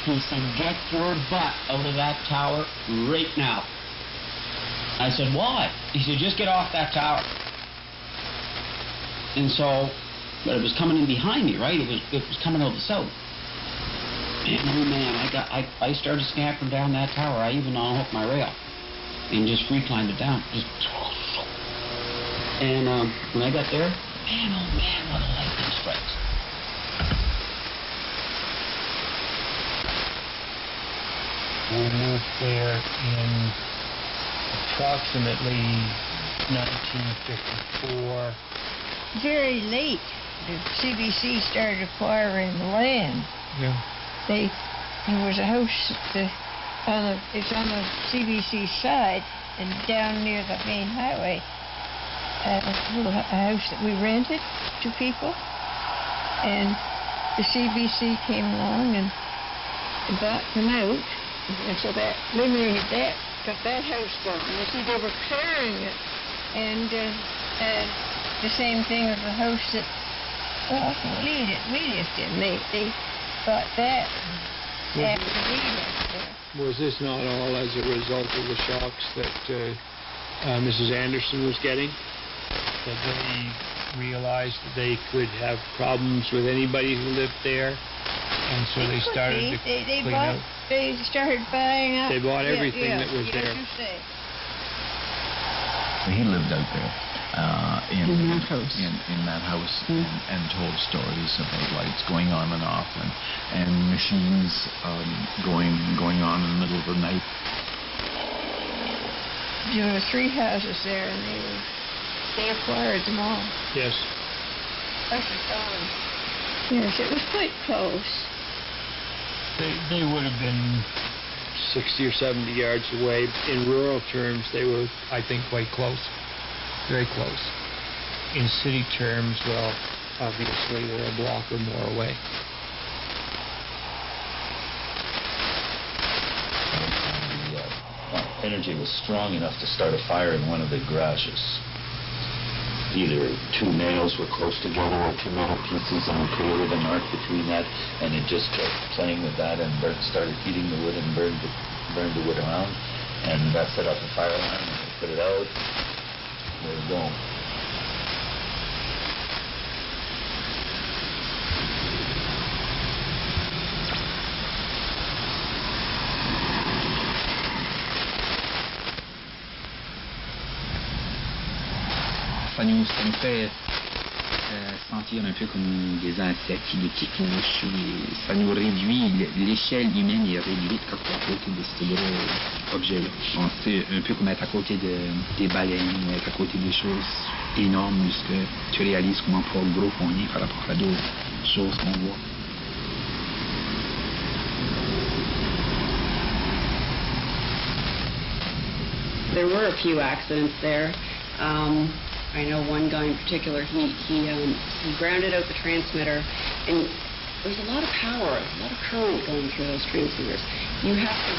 He said, "Get your butt out of that tower right now." I said, "Why?" He said, "Just get off that tower." And so, but it was coming in behind me, right? It was coming out the south. And oh man, I started scampering down that tower. I even unhooked my rail and just reclined it down. And when I got there, man, oh man, what a lightning strikes. We moved there in approximately 1954. Very late, the CBC started acquiring the land. Yeah. There was a house it's on the CBC side and down near the main highway. A house that we rented to people, and the CBC came along and bought them out, and so that eliminated that, got that house gone. You see, they were clearing it, and the same thing with the house that we lived in. They bought that after we left there. Was this not all as a result of the shocks that Mrs. Anderson was getting? That they realized that they could have problems with anybody who lived there, and so they started to clean out. They started buying up. They bought everything that was there. He lived out there in that house Mm-hmm. and told stories about lights going on and off and machines going on in the middle of the night. There were 3 houses there, and they acquired them all. Yes. Yes, it was quite close. They would have been 60 or 70 yards away. In rural terms, they were, I think, quite close. Very close. In city terms, well, obviously they're a block or more away. Energy was strong enough to start a fire in one of the garages. Either 2 nails were close together or 2 metal pieces, and we created an arc between that, and it just kept playing with that and started heating the wood and burned the wood around, and that set off a fire alarm, and we put it out. There you go. Ça nous fait sentir un peu comme des insectes qui touchent, et ça nous réduit, l'échelle humaine est réduite quand on est à côté de ces gros objets-là. C'est un peu comme être à côté des baleines, ou être à côté des choses énormes, parce que tu réalises comment gros qu'on est par rapport à d'autres choses qu'on voit. There were a few accidents there. I know one guy in particular, he grounded out the transmitter, and there's a lot of power, a lot of current going through those transmitters. You have to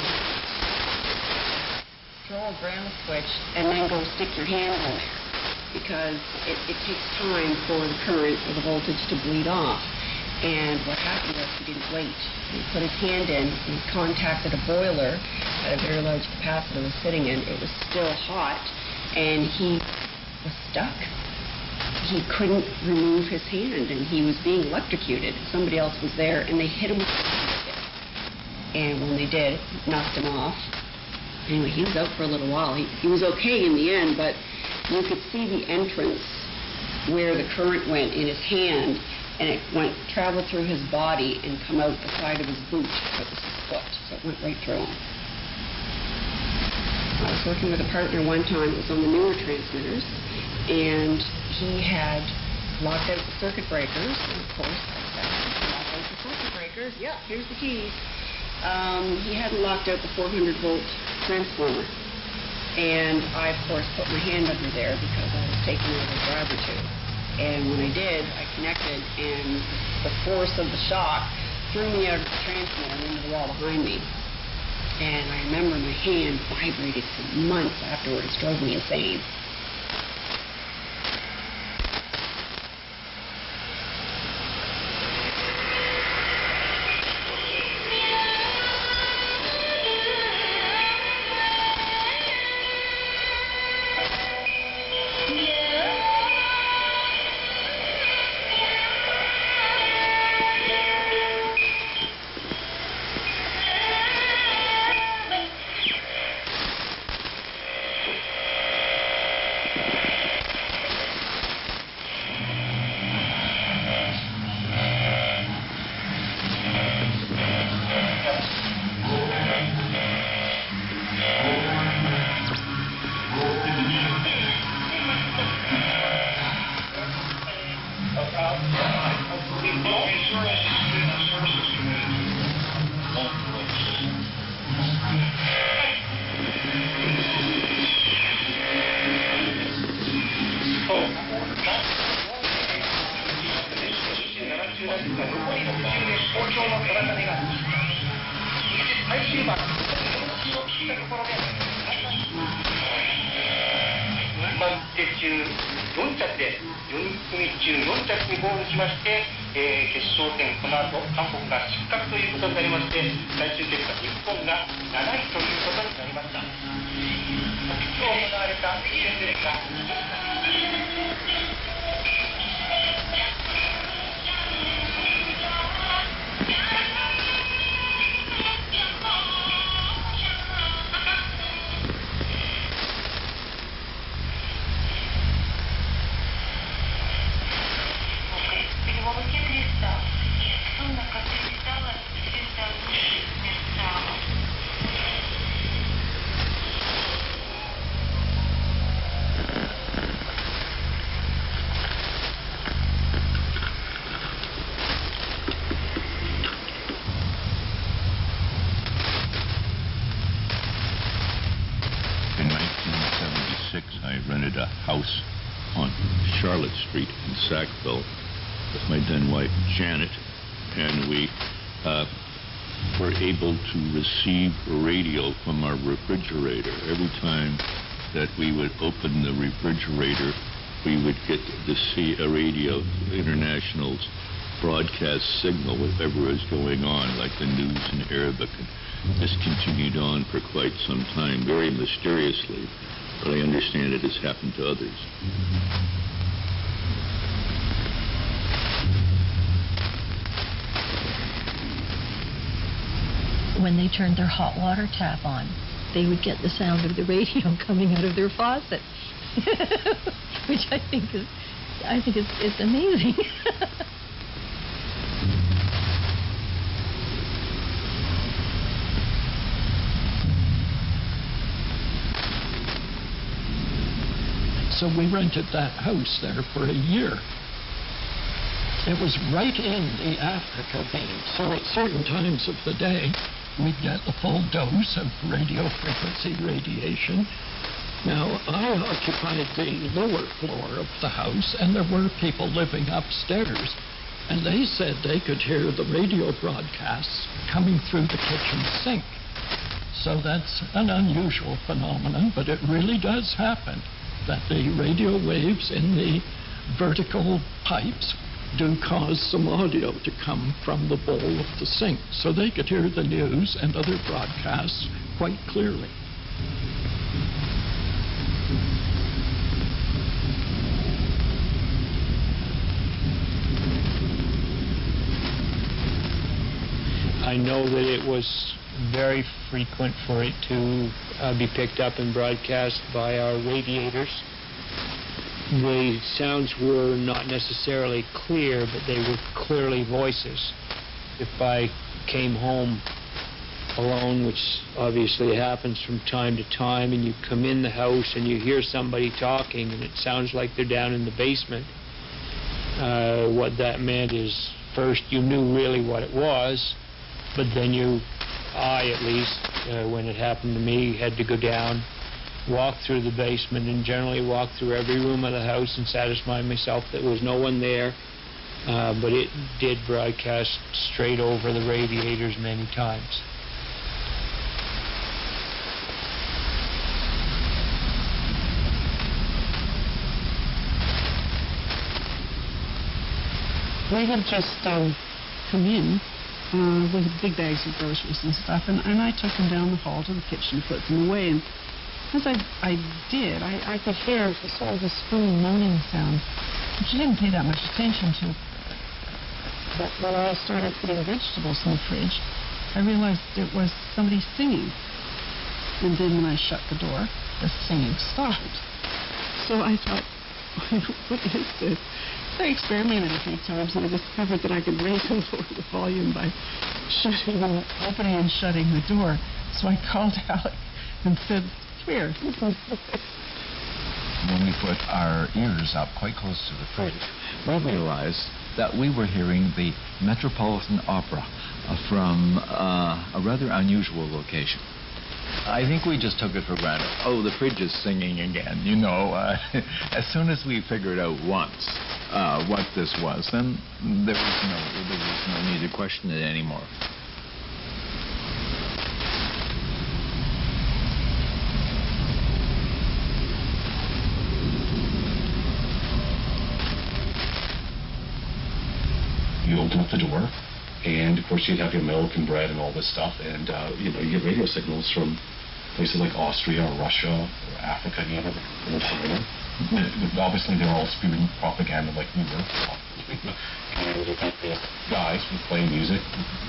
throw a ground switch and then go stick your hand in there, because it takes time for the current or the voltage to bleed off. And what happened was he didn't wait. He put his hand in, he contacted a boiler that a very large capacitor was sitting in. It was still hot, and he was stuck. He couldn't remove his hand, and he was being electrocuted. Somebody else was there, and they hit him with a stick. And when they did, it knocked him off. Anyway, he was out for a little while. He was okay in the end, but you could see the entrance where the current went in his hand, and it traveled through his body and come out the side of his boot. So it was his foot, so it went right through him. I was working with a partner one time. It was on the newer transmitters, and he had locked out the circuit breakers. And of course, locked out the circuit breakers. Yeah, here's the keys. He hadn't locked out the 400-volt transformer, and I, of course, put my hand under there because I was taking over the driver tube. And when I did, I connected, and the force of the shock threw me out of the transmitter and into the wall behind me. And I remember my hand vibrated for months afterwards. It drove me insane. House on Charlotte Street in Sackville with my then wife Janet, and we were able to receive radio from our refrigerator. Every time that we would open the refrigerator, we would get to see a radio international's broadcast signal, whatever was going on, like the news in Arabic. And this continued on for quite some time, very mysteriously. But I understand it has happened to others. When they turned their hot water tap on, they would get the sound of the radio coming out of their faucet, which I think it's amazing. So we rented that house there for a year. It was right in the Africa vein, so at certain times of the day, we'd get the full dose of radio frequency radiation. Now, I occupied the lower floor of the house, and there were people living upstairs, and they said they could hear the radio broadcasts coming through the kitchen sink. So that's an unusual phenomenon, but it really does happen, that the radio waves in the vertical pipes do cause some audio to come from the bowl of the sink, so they could hear the news and other broadcasts quite clearly. I know that it was very frequent for it to be picked up and broadcast by our radiators. The sounds were not necessarily clear, but they were clearly voices. If I came home alone, which obviously happens from time to time, and you come in the house and you hear somebody talking and it sounds like they're down in the basement, what that meant is, first you knew really what it was, but then I at least, when it happened to me, had to go down, walk through the basement, and generally walk through every room of the house and satisfy myself that there was no one there. But it did broadcast straight over the radiators many times. We had just come in with big bags of groceries and stuff, and I took them down the hall to the kitchen to put them away. And as I did, I could hear sort of a spoon moaning sound, which I didn't pay that much attention to. But when I started putting vegetables in the fridge, I realized it was somebody singing. And then when I shut the door, the singing stopped. So I thought, what is this? I experimented a few times, and I discovered that I could raise and lower the volume by opening and shutting the door. So I called Alec and said, "Come here, listen to this." When we put our ears up quite close to the fridge, we realized that we were hearing the Metropolitan Opera from a rather unusual location. I think we just took it for granted. Oh, the fridge is singing again, you know. As soon as we figured out once what this was, then there was no need to question it anymore. You open up the door, and of course you'd have your milk and bread and all this stuff, and you get radio signals from places like Austria or Russia or Africa, or China. Obviously they're all spewing propaganda like we were. And guys would play music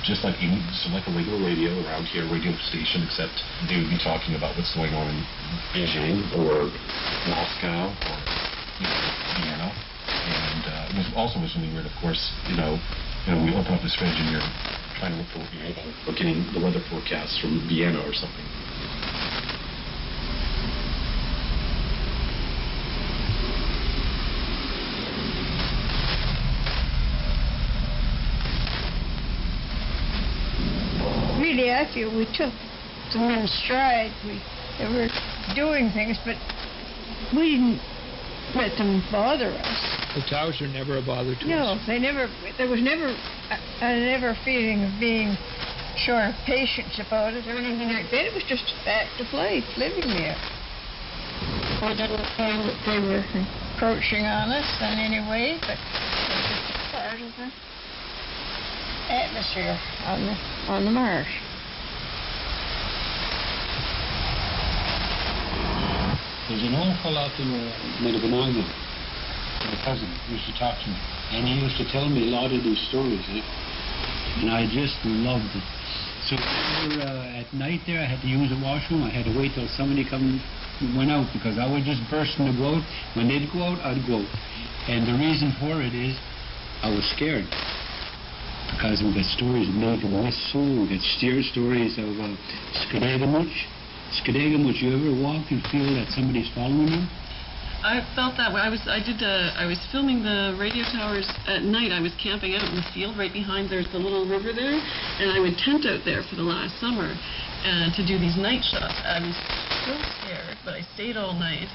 just like a regular radio around here, radio station, except they would be talking about what's going on in Beijing or Moscow or Vienna. And it was also really weird, of course, we open up this fridge and you're trying to look for getting the weather forecast from Vienna or something. Really, I feel we took them in stride. They were doing things, but we didn't let them bother us. The towers are never a bother to us. No, there was never a feeling of being short of patience about it or anything like that. It was just a fact of life, living there. We didn't feel that they were encroaching on us in any way, but it was just a part of the atmosphere on the marsh. There's an old fellow out in Monicello, my cousin, used to talk to me, and he used to tell me a lot of these stories, and I just loved it. So at night there, I had to use the washroom. I had to wait till somebody went out, because I would just burst in to go out. When they'd go out, I'd go out. And the reason for it is I was scared, because we got stories of Maine and Monicello, we got stories of Skadagamouche. You ever walk and feel that somebody's following you? I felt that way. I was filming the radio towers at night. I was camping out in the field right behind. There's the little river there, and I would tent out there for the last summer to do these night shots. I was so scared, but I stayed all night.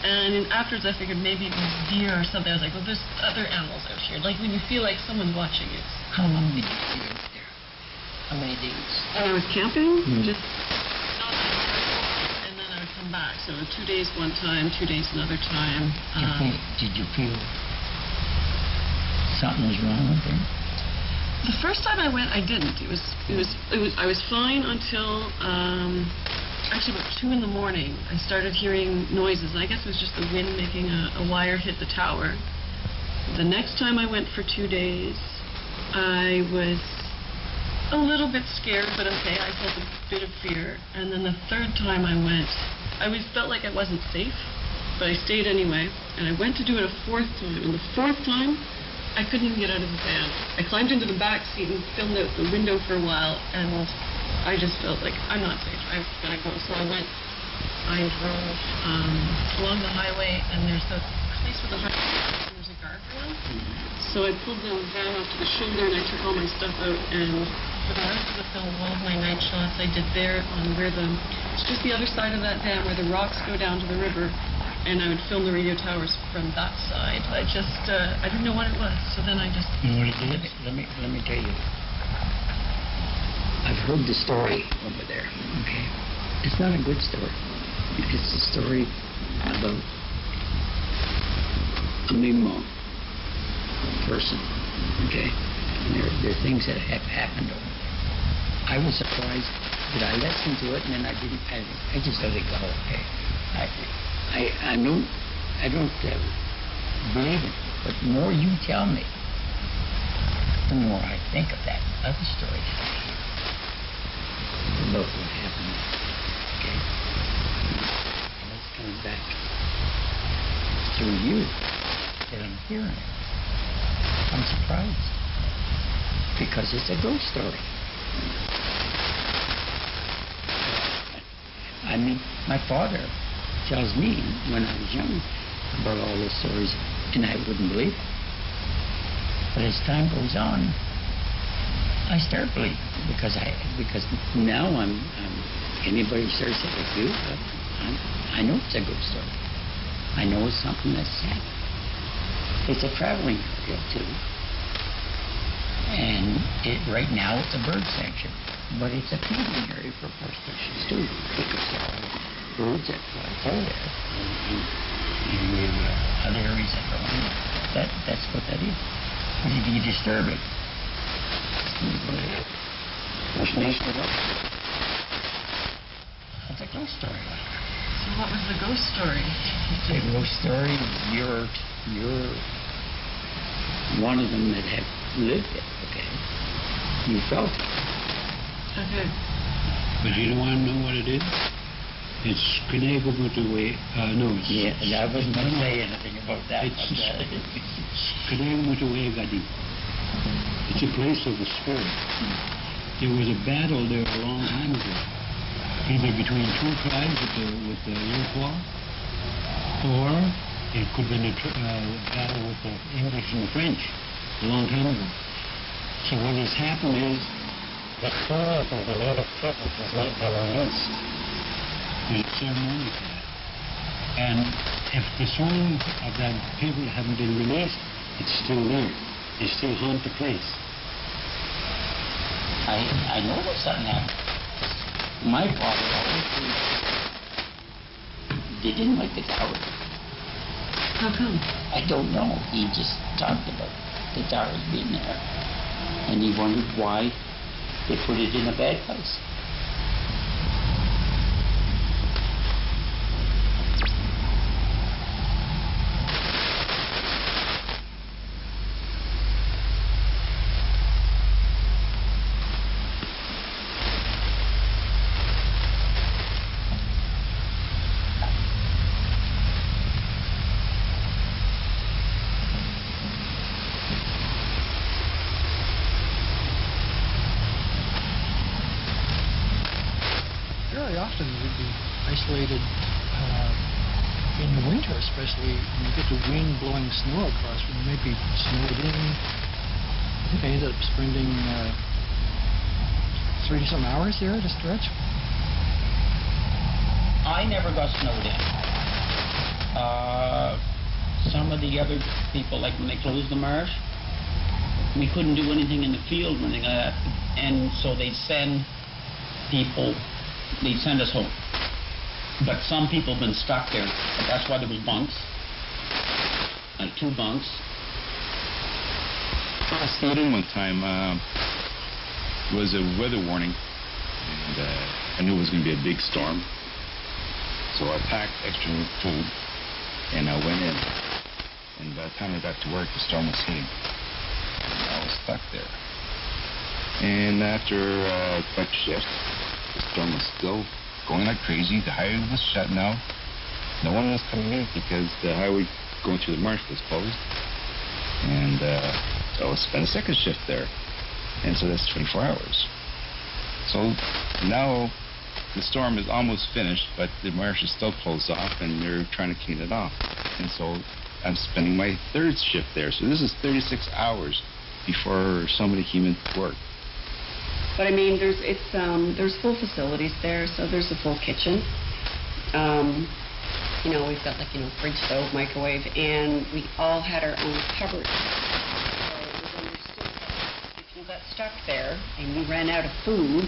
And afterwards, I figured maybe it was deer or something. I was like, well, there's other animals out here. Like when you feel like someone's watching you. How long did you stay out there? How many days? And I was camping, just and then I would come back. So 2 days one time, 2 days another time. Did you feel something was wrong with them? The first time I went, I didn't. I was fine until actually about 2 in the morning. I started hearing noises. I guess it was just the wind making a wire hit the tower. The next time I went for 2 days, I was a little bit scared, but okay, I felt a bit of fear. And then the third time I went, I felt like I wasn't safe, but I stayed anyway. And I went to do it a fourth time. And the fourth time, I couldn't even get out of the van. I climbed into the back seat and filmed out the window for a while, and I just felt like, I'm not safe, I've got to go. So I drove along the highway, and there's a place with a there's a guardrail. So I pulled the van off to the shoulder, and I took all my stuff out, and for the rest of the film, all of my night shots I did there on where it's just the other side of that dam where the rocks go down to the river, and I would film the radio towers from that side. I didn't know what it was, so then I just... You know what it is? Let me tell you. I've heard the story over there, okay? It's not a good story. It's a story about a Mi'kmaq person, okay? And there are things that have happened over there. I was surprised that I listened to it, and then I just let it go, okay? I don't believe it, but the more you tell me, the more I think of that other story. Look what happened, okay? And it's coming back through you that I'm hearing it. I'm surprised, because it's a ghost story. I mean, my father tells me when I was young about all those stories, and I wouldn't believe it. But as time goes on, I start believing, because now anybody starts to say, "Dude, I know it's a ghost story. I know it's something that's happened." It's a traveling area too. And right now it's a bird sanctuary, but it's a feeding area for first fishes too, because there are birds that fly through there, and other areas that go on there. That's what that is. And if you disturb it, First Nation would up. That's a ghost story. So what was the ghost story? The ghost story, you're one of them that had lived it, okay? You felt it. Okay. But you don't want to know what it is? It's Kanegumutaway. No, it's... Yeah, I wasn't going to say anything about that. It's Kanegumutaway Gadi. It's a place of the spirit. There was a battle there a long time ago, either between two tribes with the Iroquois, or it could have been a battle with the English and the French a long time ago. So what has happened is the call of the native people was not released. There's a ceremony for that. And if the soul of that people haven't been released, it's still there. They still haunt the place. I know that something happened. My father always they didn't like the towers. How come? I don't know. He just talked about the towers being there. And he wondered why they put it in a bad place. Often we'd be isolated in the winter, especially when you get the wind blowing snow across. We might be snowed in. I think I ended up spending 30-some hours here at a stretch. I never got snowed in. Some of the other people, like when they closed the marsh, we couldn't do anything in the field or anything like that, and so they'd send people. They'd send us home. But some people have been stuck there. But that's why there was bunks. 2 bunks. I snowed in one time. It was a weather warning. And I knew it was going to be a big storm. So I packed extra food. And I went in. And by the time I got to work, the storm was hitting. And I was stuck there. And after quite a shift, the storm was still going like crazy. The highway was shut now. No one was coming in because the highway going through the marsh was closed. And so I spent a second shift there. And so that's 24 hours. So now the storm is almost finished, but the marsh is still closed off and they're trying to clean it off. And so I'm spending my third shift there. So this is 36 hours before somebody came into work. But I mean, there's full facilities there, so there's a full kitchen. We've got fridge, stove, microwave, and we all had our own cupboards. So it was understood that if you got stuck there and you ran out of food,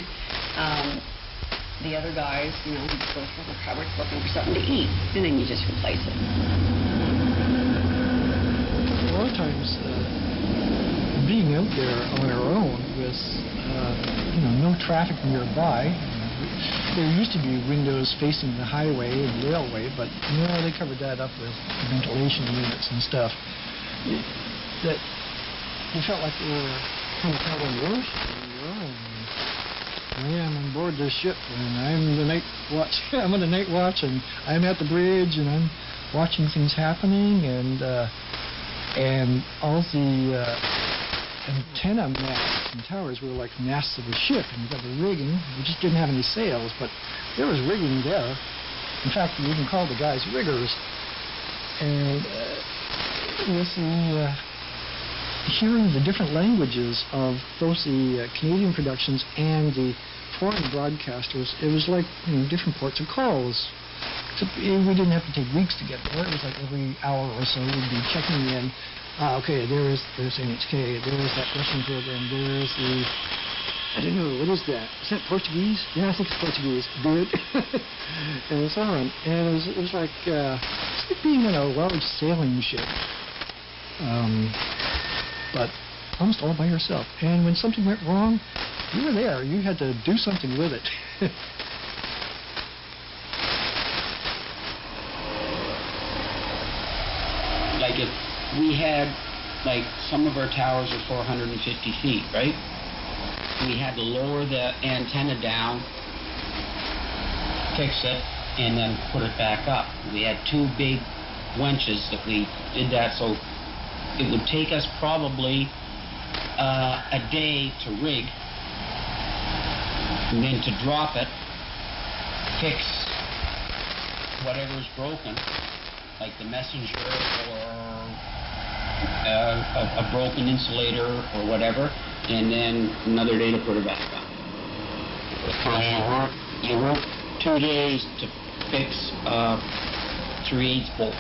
the other guys, would go through the cupboards looking for something to eat, and then you just replace it. A lot of times, being out there on our own with no traffic nearby. There used to be windows facing the highway and railway, but they covered that up with ventilation units and stuff. That you felt like you were kind of out on the ocean. I am on board this ship, and I'm the night watch. I'm on the night watch, and I'm at the bridge, and I'm watching things happening, and all the antenna masts and towers were like masts of a ship, and you got the rigging. We just didn't have any sails, but there was rigging there. In fact, we even called the guys riggers. And with the hearing the different languages of both the Canadian productions and the foreign broadcasters, it was like different ports of calls. we didn't have to take weeks to get there. It was like every hour or so we'd be checking in. Okay, there's NHK, there's that Russian program, there's the, I don't know, what is that? Is that Portuguese? Yeah, I think it's Portuguese. Good. And so on. And it was like being on a large sailing ship. But almost all by yourself. And when something went wrong, you were there. You had to do something with it. Like if we had, like some of our towers are 450 feet, right? We had to lower the antenna down, fix it, and then put it back up. We had 2 big winches that we did that, so it would take us probably a day to rig, and then to drop it, fix whatever's broken, like the messenger or a broken insulator or whatever, and then another day to put it back up. So you work 2 days to fix 3/8 bolt.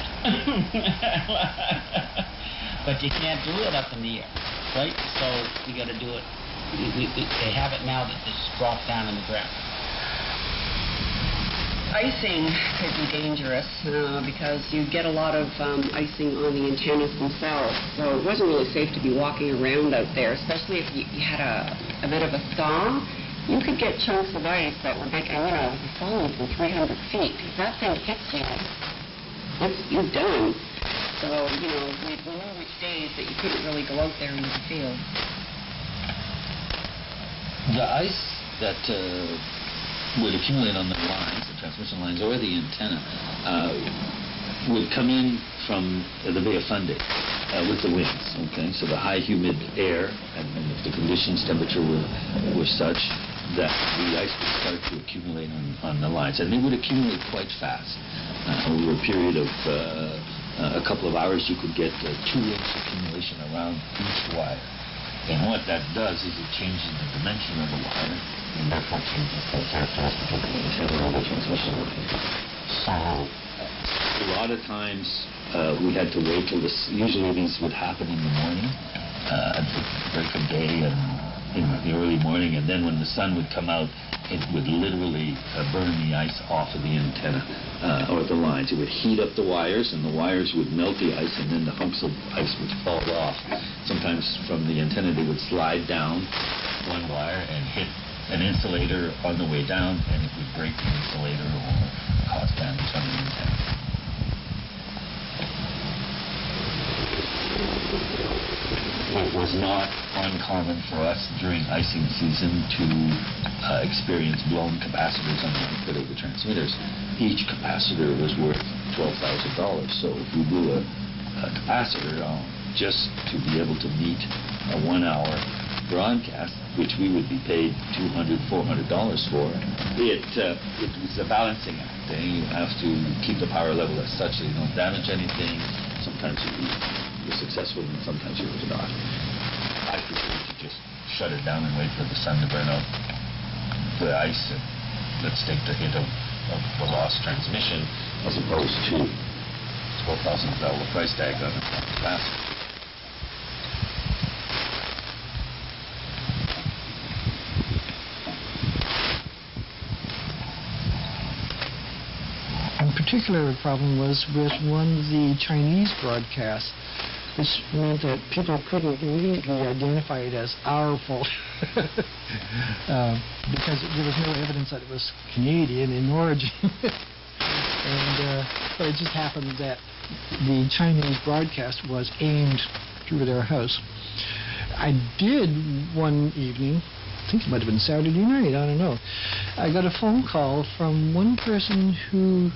But you can't do it up in the air, right? So you got to do it. They have it now that it's dropped down in the ground. Icing could be dangerous because you get a lot of icing on the antennas themselves. So it wasn't really safe to be walking around out there, especially if you had a bit of a thaw. You could get chunks of ice that were big, and you're falling from 300 feet. If that thing hits you, you're done. So, we knew which days that you couldn't really go out there into the field. The ice that would accumulate on the lines, the transmission lines, or the antenna, would come in from the Bay of Fundy with the winds. Okay, so the high humid air, and if the conditions, temperature were such that the ice would start to accumulate on the lines, and they would accumulate quite fast. Over a period of a couple of hours, you could get 2-inch accumulation around each wire. And what that does is it changes the dimension of the wire, and therefore changes the characteristic of the transmission line. So a lot of times we had to wait till usually these would happen in the morning, at the break of day and in the early morning, and then when the sun would come out, it would literally burn the ice off of the antenna or the lines. It would heat up the wires, and the wires would melt the ice, and then the humps of ice would fall off. Sometimes from the antenna they would slide down one wire and hit an insulator on the way down, and it would break the insulator or cause damage on the antenna. It was not uncommon for us during icing season to experience blown capacitors on the output of the transmitters. Each capacitor was worth $12,000. So if we blew a capacitor just to be able to meet a 1-hour broadcast, which we would be paid $200, $400 for, it was a balancing act. You have to keep the power level as such that you don't damage anything. Sometimes you're successful, and sometimes you were not. I prefer to just shut it down and wait for the sun to burn out the ice, and let's take the hit of the lost transmission as opposed to $12,000 price tag on a capacitor. In particular, the problem was with one of the Chinese broadcasts. This meant that people couldn't immediately identify it as our fault because there was no evidence that it was Canadian in origin. But it just happened that the Chinese broadcast was aimed through their house. I did one evening, I think it might have been Saturday night, I don't know. I got a phone call from one person who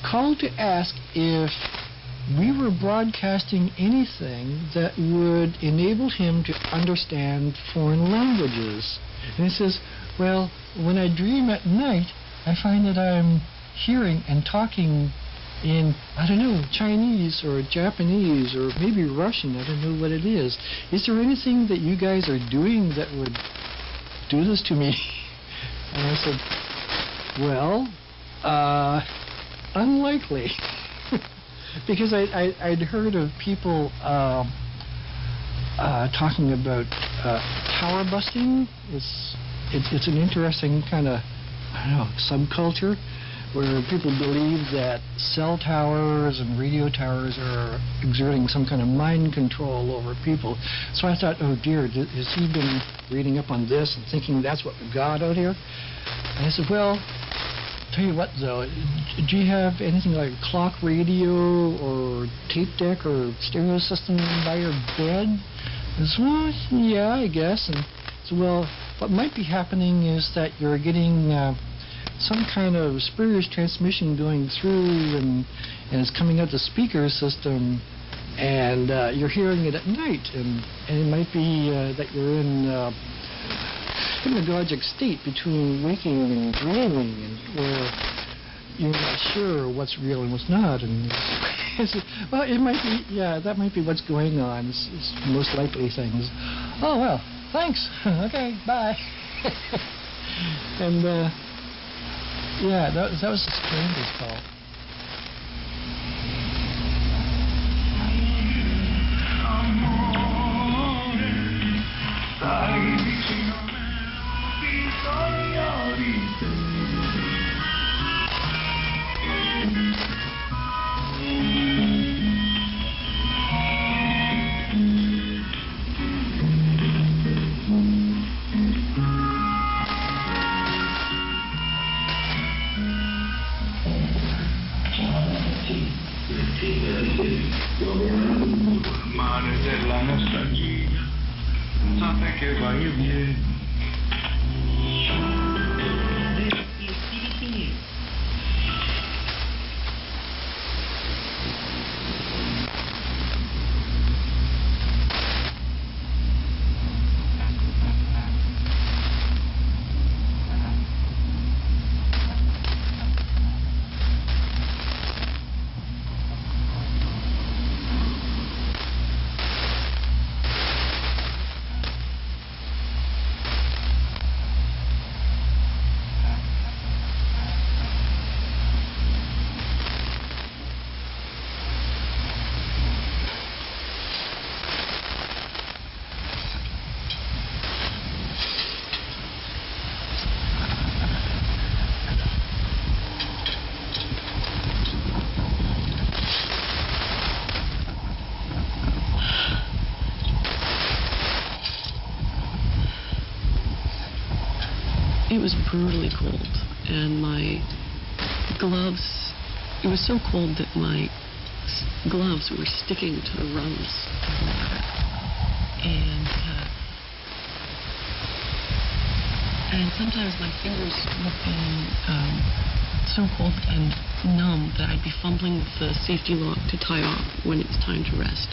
called to ask if we were broadcasting anything that would enable him to understand foreign languages. And he says, well, when I dream at night, I find that I'm hearing and talking in, I don't know, Chinese or Japanese or maybe Russian. I don't know what it is. Is there anything that you guys are doing that would do this to me? And I said, well, Unlikely. Because I'd heard of people talking about tower busting. It's an interesting kind of, I don't know, subculture where people believe that cell towers and radio towers are exerting some kind of mind control over people. So I thought, oh dear, has he been reading up on this and thinking that's what we've got out here? And I said, well, tell you what though, do you have anything like clock radio or tape deck or stereo system by your bed? I said, well, yeah, I guess. And so, well, what might be happening is that you're getting some kind of spurious transmission going through and it's coming out the speaker system and you're hearing it at night and it might be that you're in a hypnagogic state between waking and dreaming and where you're not sure what's real and what's not. And well, it might be, yeah, that might be what's going on. It's most likely things. Oh, well, thanks. Okay, bye. And yeah, that was the strangest call. Mare della nostalgia, sapete che vai e vieni. It was brutally cold, and my gloves, it was so cold that my gloves were sticking to the rungs of the water. And sometimes my fingers would be so cold and numb that I'd be fumbling with the safety lock to tie off when it's time to rest.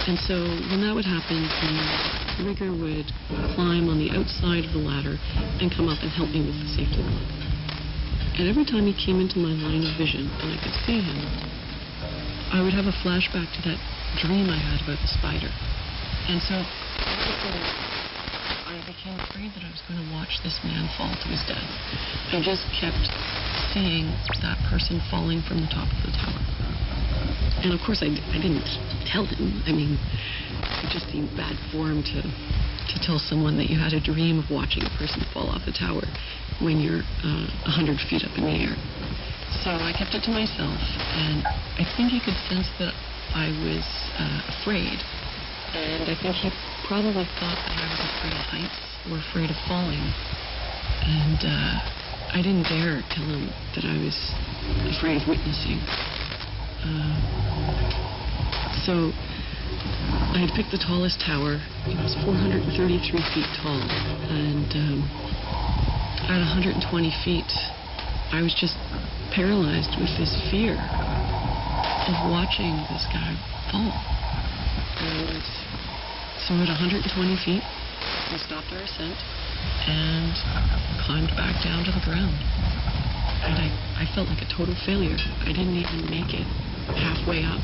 And so when that would happen, the rigger would climb on the outside of the ladder and come up and help me with the safety lock. And every time he came into my line of vision and I could see him, I would have a flashback to that dream I had about the spider. And so I became afraid that I was going to watch this man fall to his death. I just kept seeing that person falling from the top of the tower. And of course I didn't tell him. I mean, it just seemed bad form to tell someone that you had a dream of watching a person fall off the tower when you're 100 feet up in the air. So I kept it to myself, and I think he could sense that I was afraid. And I think he probably thought that I was afraid of heights or afraid of falling. And I didn't dare tell him that I was afraid of witnessing. So I had picked the tallest tower. It was 433 feet tall. And at 120 feet, I was just paralyzed with this fear of watching this guy fall. And so at 120 feet, we stopped our ascent and climbed back down to the ground. And I felt like a total failure. I didn't even make it halfway up.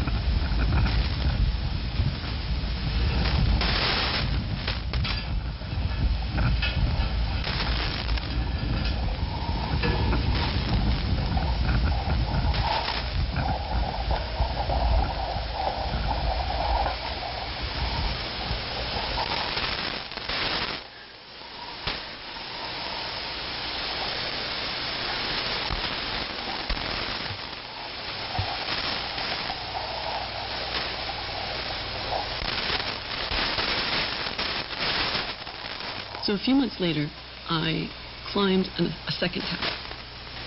So a few months later, I climbed a second tower,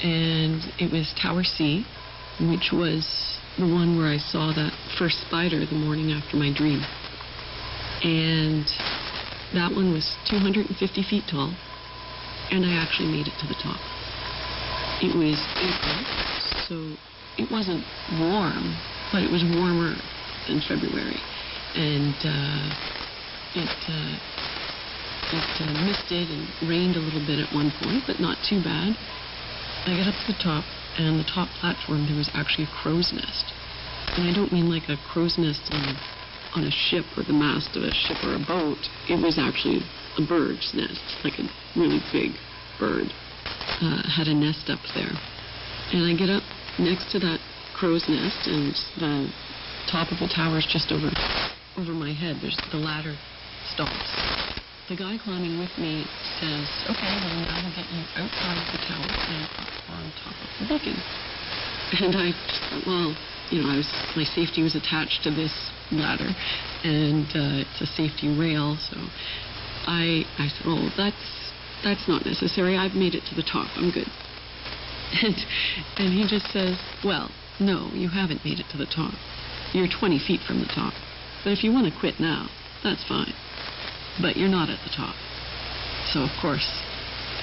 and it was Tower C, which was the one where I saw that first spider the morning after my dream. And that one was 250 feet tall, and I actually made it to the top. It was April, so it wasn't warm, but it was warmer than February. And it misted and rained a little bit at one point, but not too bad. I got up to the top, and the top platform, there was actually a crow's nest. And I don't mean like a crow's nest on a ship or the mast of a ship or a boat. It was actually a bird's nest, like a really big bird. Had a nest up there. And I get up next to that crow's nest, and the top of the tower is just over my head. There's the ladder stops. The guy climbing with me says, okay, well, now we'll get you outside of the tower and up on top of the beacon. And I thought, well, my safety was attached to this ladder, and it's a safety rail, so I said, oh, that's not necessary. I've made it to the top. I'm good. And he just says, well, no, you haven't made it to the top. You're 20 feet from the top. But if you want to quit now, that's fine. But you're not at the top. So, of course,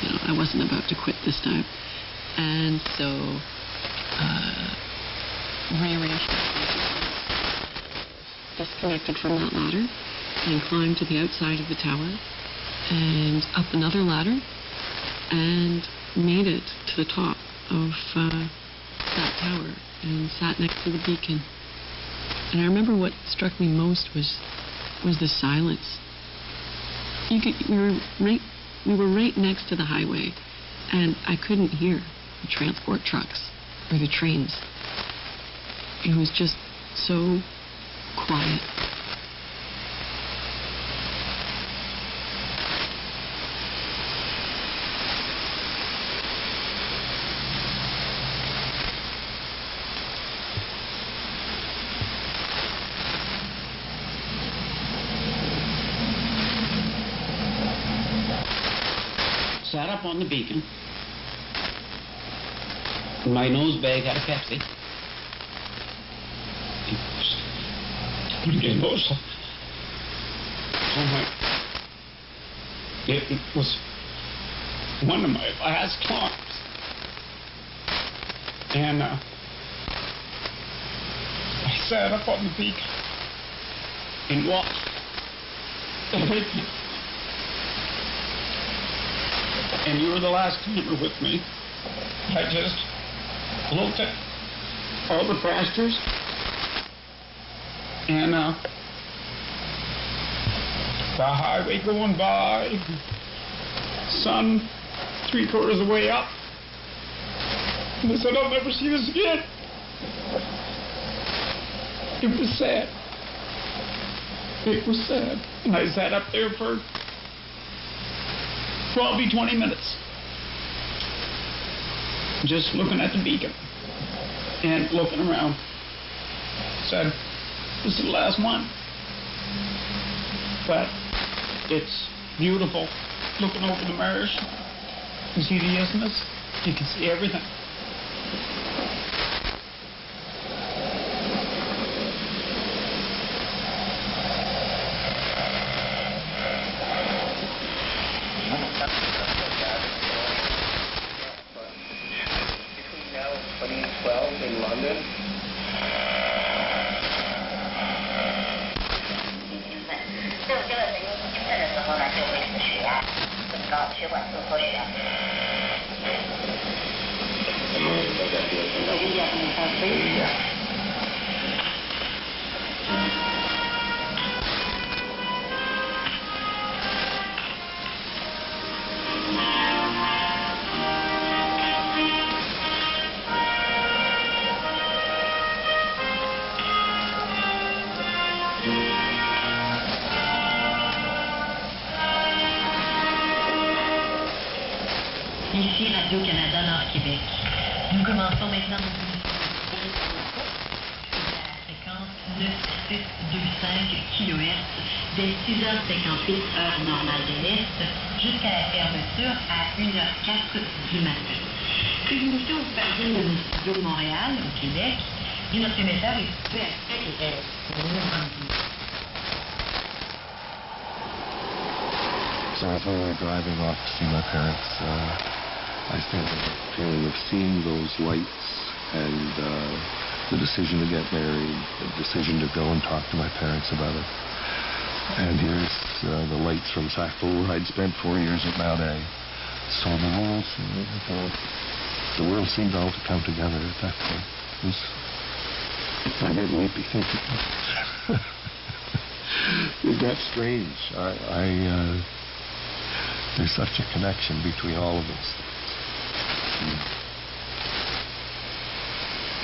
I wasn't about to quit this time. And so, rearranged my disconnected from that ladder and climbed to the outside of the tower and up another ladder and made it to the top of that tower and sat next to the beacon. And I remember what struck me most was the silence. We were right next to the highway, and I couldn't hear the transport trucks or the trains. It was just so quiet. Sat up on the beacon. My nose bag had a Pepsi. It was one of my last climbs. And I sat up on the beacon and watched everything. And you were the last climber with me. I just looked at all the pastures and the highway going by, sun 3/4 of the way up. And I said, I'll never see this again. It was sad. It was sad. And I sat up there for probably 20 minutes, just looking at the beacon and looking around. Said, this is the last one. But it's beautiful. Looking over the marsh, you can see the isthmus, you can see everything. Ici Radio-Canada Nord-Québec. Nous commençons maintenant la fréquence 9625 kHz dès 6h58 heure normale de l'Est jusqu'à la fermeture à 1h04 du matin. Puis l'émission vous parvient de studio de Montréal, au Québec, et notre émetteur est situé à Québec. So as we were driving off to see my parents, I still have a feeling of seeing those lights and the decision to get married, the decision to go and talk to my parents about it. And here's the lights from Sackville, where I'd spent 4 years at Mount A. So the world seemed all to come together at that point. It was, I get weepy thinking. Isn't that strange? There's such a connection between all of those things.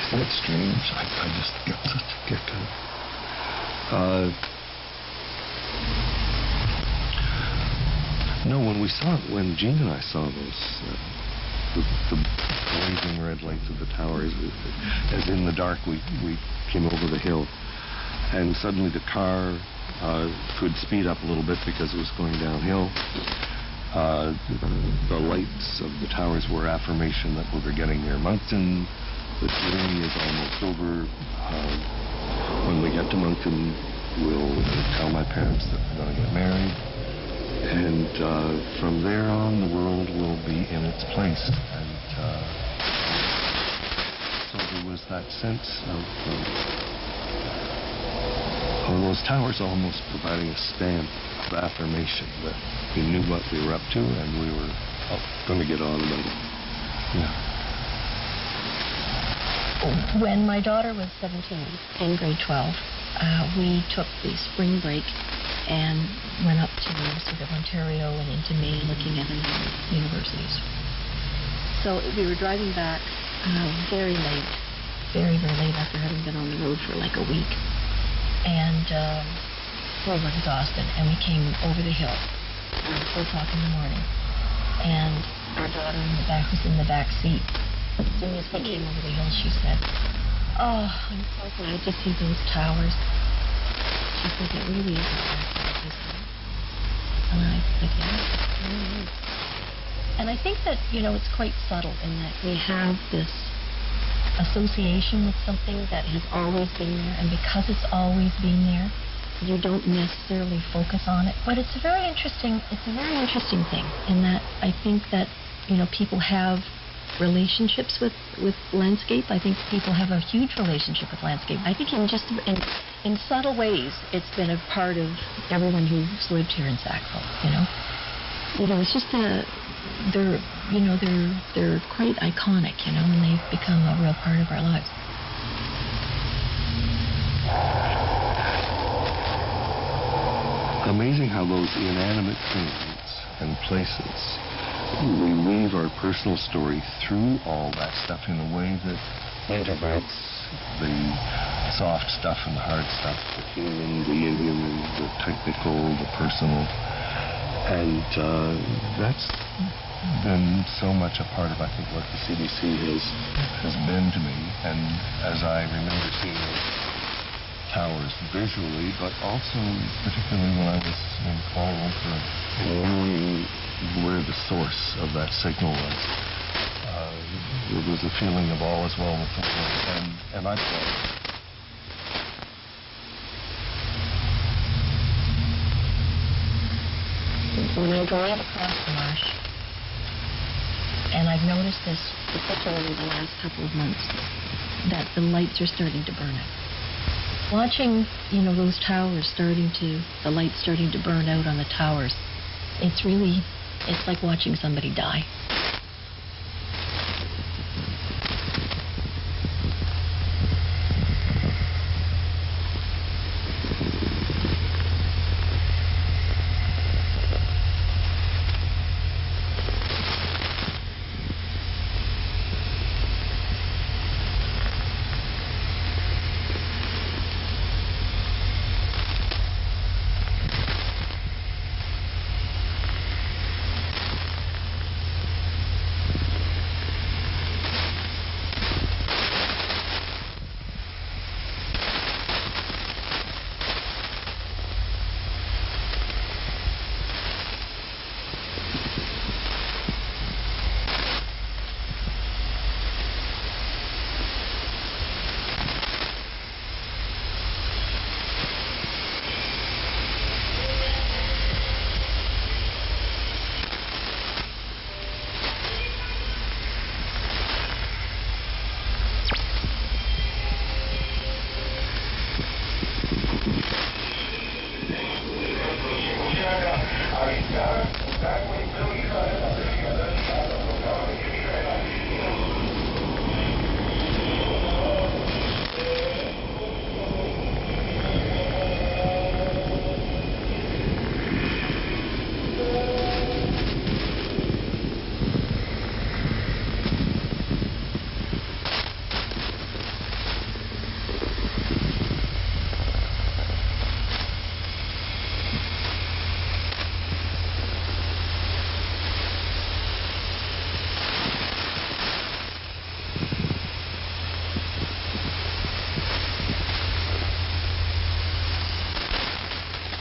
Isn't that strange? I just get such a kick out of it. No, when Jean and I saw those, the blazing red lights of the towers, as in the dark we came over the hill, and suddenly the car could speed up a little bit because it was going downhill. The lights of the towers were affirmation that we were getting near Moncton. The journey is almost over. When we get to Moncton, we'll tell my parents that we're going to get married. And from there on, the world will be in its place. And so there was that sense of those towers almost providing a stamp of affirmation that we knew what we were up to and we were going to get on about it. Yeah. When my daughter was 17, in grade 12, we took the spring break and went up to sort of Ontario and into Maine looking at universities. So we were driving back very late, very, very late after having been on the road for like a week. And we were exhausted, and we came over the hill at 4 o'clock in the morning. And our daughter in the back was in the back seat. As soon as we came over the hill, she said, "Oh, I'm so glad to see those towers." She said, "It really is a And I said, "Yeah." And I think that, it's quite subtle in that we have this association with something that has always been there, and because it's always been there, you don't necessarily focus on it. But it's a very interesting thing in that I think that, people have relationships with landscape. I think people have a huge relationship with landscape. I think in subtle ways, it's been a part of everyone who's lived here in Sackville. It's just they're quite iconic, and they've become a real part of our lives. Amazing how those inanimate things and places, we weave our personal story through all that stuff in a way that integrates the soft stuff and the hard stuff, the human, the inhuman, the technical, the personal. And that's been so much a part of, I think, what the CBC has been to me. And as I remember seeing those towers visually, but also particularly when I was in Kuala Lumpur, knowing where the source of that signal was. It was a feeling of all is well with the world, and I felt it. When I drive across the marsh, and I've noticed this particularly the last couple of months, that the lights are starting to burn out. Watching, those towers the lights starting to burn out on the towers, it's like watching somebody die.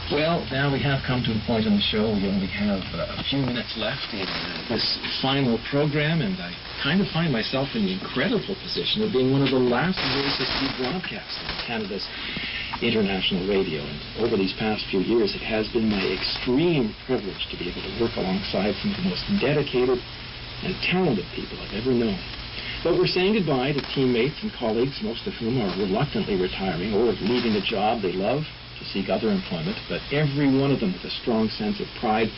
Well, now we have come to a point in the show. We only have a few minutes left in this final program, and I kind of find myself in the incredible position of being one of the last voices to be broadcast on Canada's international radio. And over these past few years, it has been my extreme privilege to be able to work alongside some of the most dedicated and talented people I've ever known. But we're saying goodbye to teammates and colleagues, most of whom are reluctantly retiring or leaving a job they love to seek other employment, but every one of them with a strong sense of pride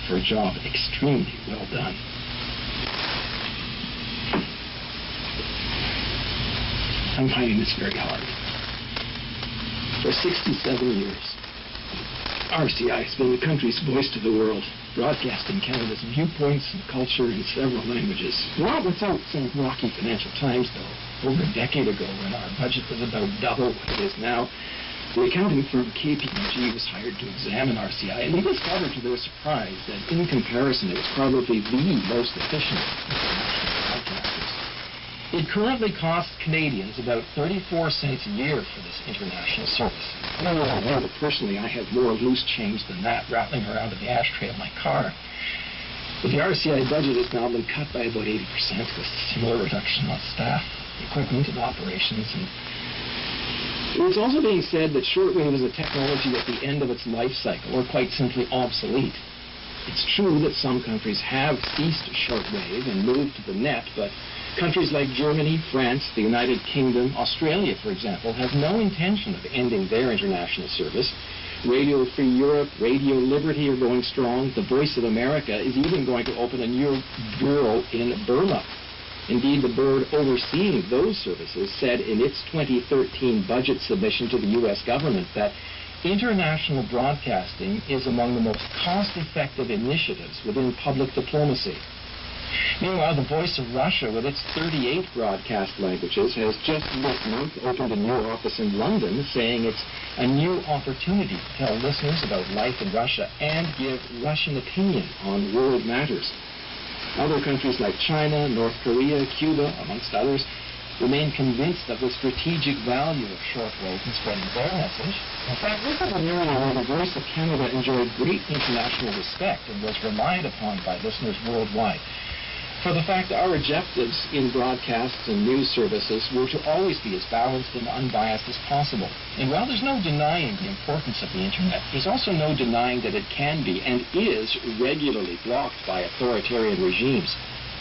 for a job extremely well done. I'm finding this very hard. For 67 years, RCI has been the country's voice to the world, broadcasting Canada's viewpoints and culture in several languages. Not without some rocky financial times, though. Over a decade ago, when our budget was about double what it is now, the accounting firm KPMG was hired to examine RCI, and they discovered to their surprise that in comparison it was probably the most efficient of broadcasters. It currently costs Canadians about 34 cents a year for this international service. I don't know that personally I have more loose change than that rattling around in the ashtray of my car. But the RCI budget has now been cut by about 80% with similar reduction on staff, equipment, and operations, and it's also being said that shortwave is a technology at the end of its life cycle, or quite simply obsolete. It's true that some countries have ceased shortwave and moved to the net, but countries like Germany, France, the United Kingdom, Australia, for example, have no intention of ending their international service. Radio Free Europe, Radio Liberty are going strong. The Voice of America is even going to open a new bureau in Burma. Indeed, the board overseeing those services said in its 2013 budget submission to the U.S. government that international broadcasting is among the most cost-effective initiatives within public diplomacy. Meanwhile, the Voice of Russia, with its 38 broadcast languages, has just this month opened a new office in London, saying it's a new opportunity to tell listeners about life in Russia and give Russian opinion on world matters. Other countries like China, North Korea, Cuba, amongst others, remain convinced of the strategic value of shortwave in spreading their message. In fact, this is an area where the Voice of Canada enjoyed great international respect and was relied upon by listeners worldwide for the fact that our objectives in broadcasts and news services were to always be as balanced and unbiased as possible. And while there's no denying the importance of the Internet, there's also no denying that it can be and is regularly blocked by authoritarian regimes.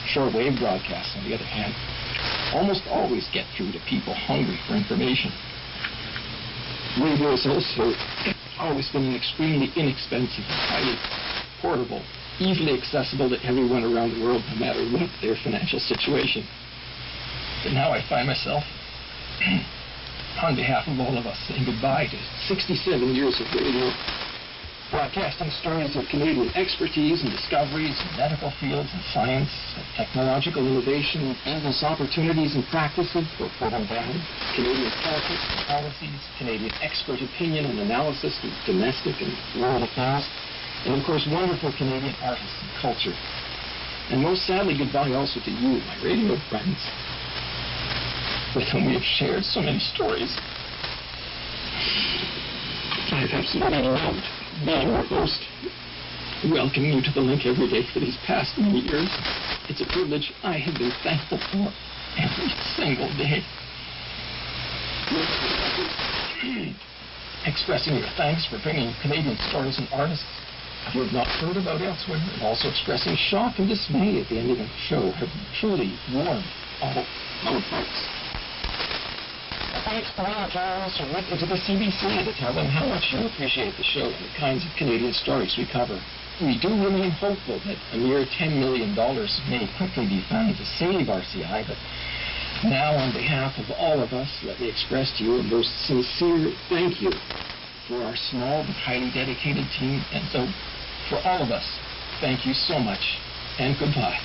Shortwave broadcasts, on the other hand, almost always get through to people hungry for information. Radio has also always been an extremely inexpensive, highly portable, easily accessible to everyone around the world, no matter what their financial situation. But now I find myself, on behalf of all of us, saying goodbye to 67 years of radio, broadcasting stories of Canadian expertise and discoveries in medical fields and science, technological innovation, business opportunities and practices, both good and bad, Canadian politics and policies, Canadian expert opinion and analysis of domestic and world affairs, and of course wonderful Canadian artists and culture. And most sadly, goodbye also to you, my radio friends, with whom we have shared so many stories. I've absolutely loved being your host, welcoming you to the link every day for these past many years. It's a privilege I have been thankful for every single day. Expressing your thanks for bringing Canadian stories and artists you have not heard about elsewhere, and also expressing shock and dismay at the ending of the show have truly warmed all our hearts. Thanks to all journalists who written to the CBC to tell them how much you appreciate the show and the kinds of Canadian stories we cover. We do remain hopeful that a mere $10 million may quickly be found to save RCI, but now on behalf of all of us, let me express to you a most sincere thank you for our small but highly dedicated team, and so for all of us, thank you so much, and goodbye.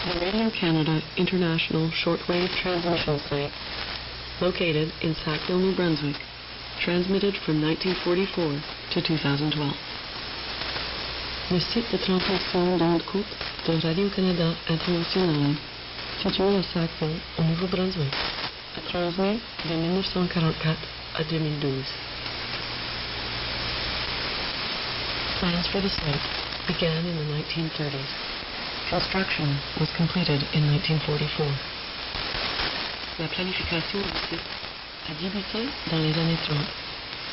the Radio Canada International Shortwave Transmission Site, located in Sackville, New Brunswick, transmitted from 1944 to 2012. Le site de transmission d'ondes courtes de Radio-Canada International, situé à Sackville, au Nouveau-Brunswick, a transmis de 1944 à 2012. Plans for the site began in the 1930s. Construction was completed in 1944. La planification du site a débuté dans les années 30.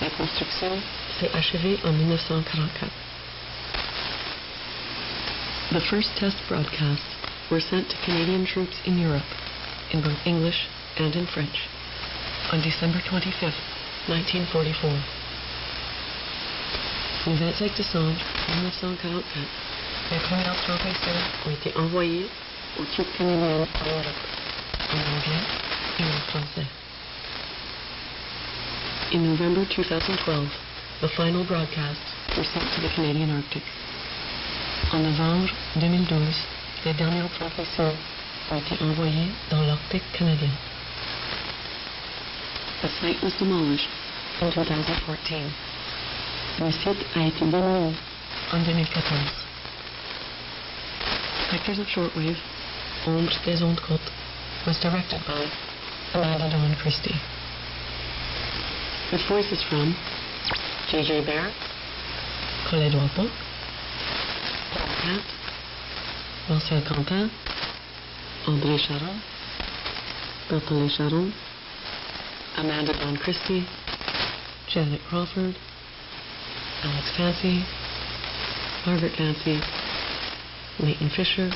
La construction s'est achevée en 1944. The first test broadcasts were sent to Canadian troops in Europe, in both English and in French, on December 25, 1944. Le 25 décembre 1944, les premières transmissions ont été envoyées aux troupes canadiennes en Europe, en anglais et en français. In November 2012, the final broadcasts were sent to the Canadian Arctic. En novembre 2012, les dernières transmissions ont été envoyées dans l'Arctique canadien. The site was demolished in 2014. Le site a été démoli en 2014. Spectres of Shortwave, Ombre des ondes courtes, was directed by Amanda Dawn Christie. With voices from J.J. Bear, Colette Doiseau, Paul Pratt, Marcel Quentin, André Charon, Bertholet Charon, Amanda Dawn Christie, Janet Crawford, Alex Fancy, Margaret Fancy, Leighton Fisher,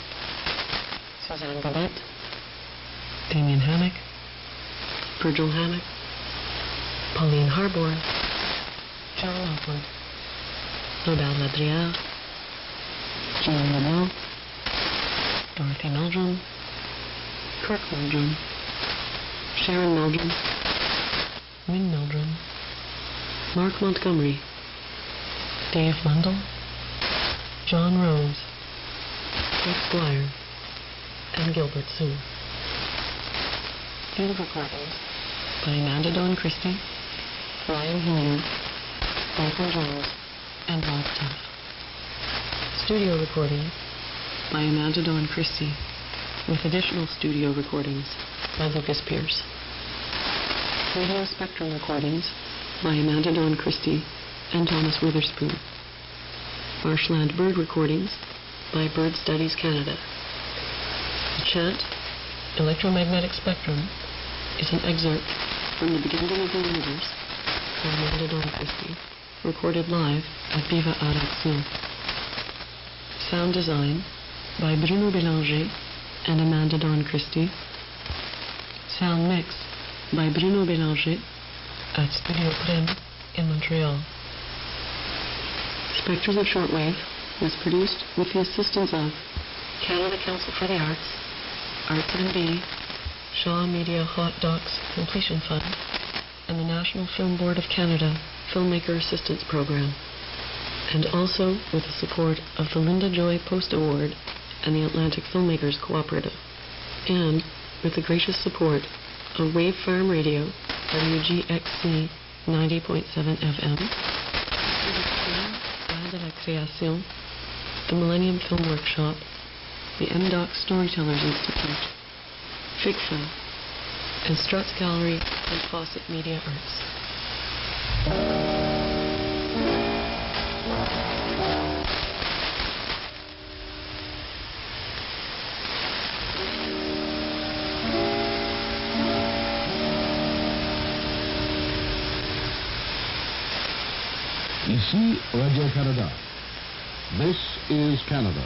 Suzanne Babette, Damien Hammock, Virgil Hammock, Pauline Harbour, John Lockwood, Robert Ladrière, Jean Leblanc, Dorothy Meldrum, Kirk Meldrum, Sharon Meldrum, Wynne Meldrum, Mark Montgomery, Dave Mundell, John Rose, Kate Squire, and Gilbert Sue. Field recordings by Amanda Dawn Christie, Ryan Hilliard, Michael Jones, and Rob Tuff. Studio recordings by Amanda Dawn Christie, with additional studio recordings by Lucas Pierce. Radio Spectrum recordings by Amanda Dawn Christie and Thomas Witherspoon. Marshland bird recordings by Bird Studies Canada. The chant, Electromagnetic Spectrum, is an excerpt from The Beginning of the Universe by Amanda Dawn Christie, recorded live at Viva Art Action. Sound design by Bruno Bélanger and Amanda Dawn Christie. Sound mix by Bruno Bélanger at Studio Prem in Montreal. Spectres of Shortwave was produced with the assistance of Canada Council for the Arts, Arts NB, Shaw Media Hot Docs Completion Fund, and the National Film Board of Canada Filmmaker Assistance Program, and also with the support of the Linda Joy Post Award and the Atlantic Filmmakers Cooperative, and with the gracious support of Wave Farm Radio, WGXC 90.7 FM, de la Création, the Millennium Film Workshop, the MDoc Storytellers Institute, FIGFA, and Struts Gallery and Fawcett Media Arts. Ici Radio-Canada. This is Canada.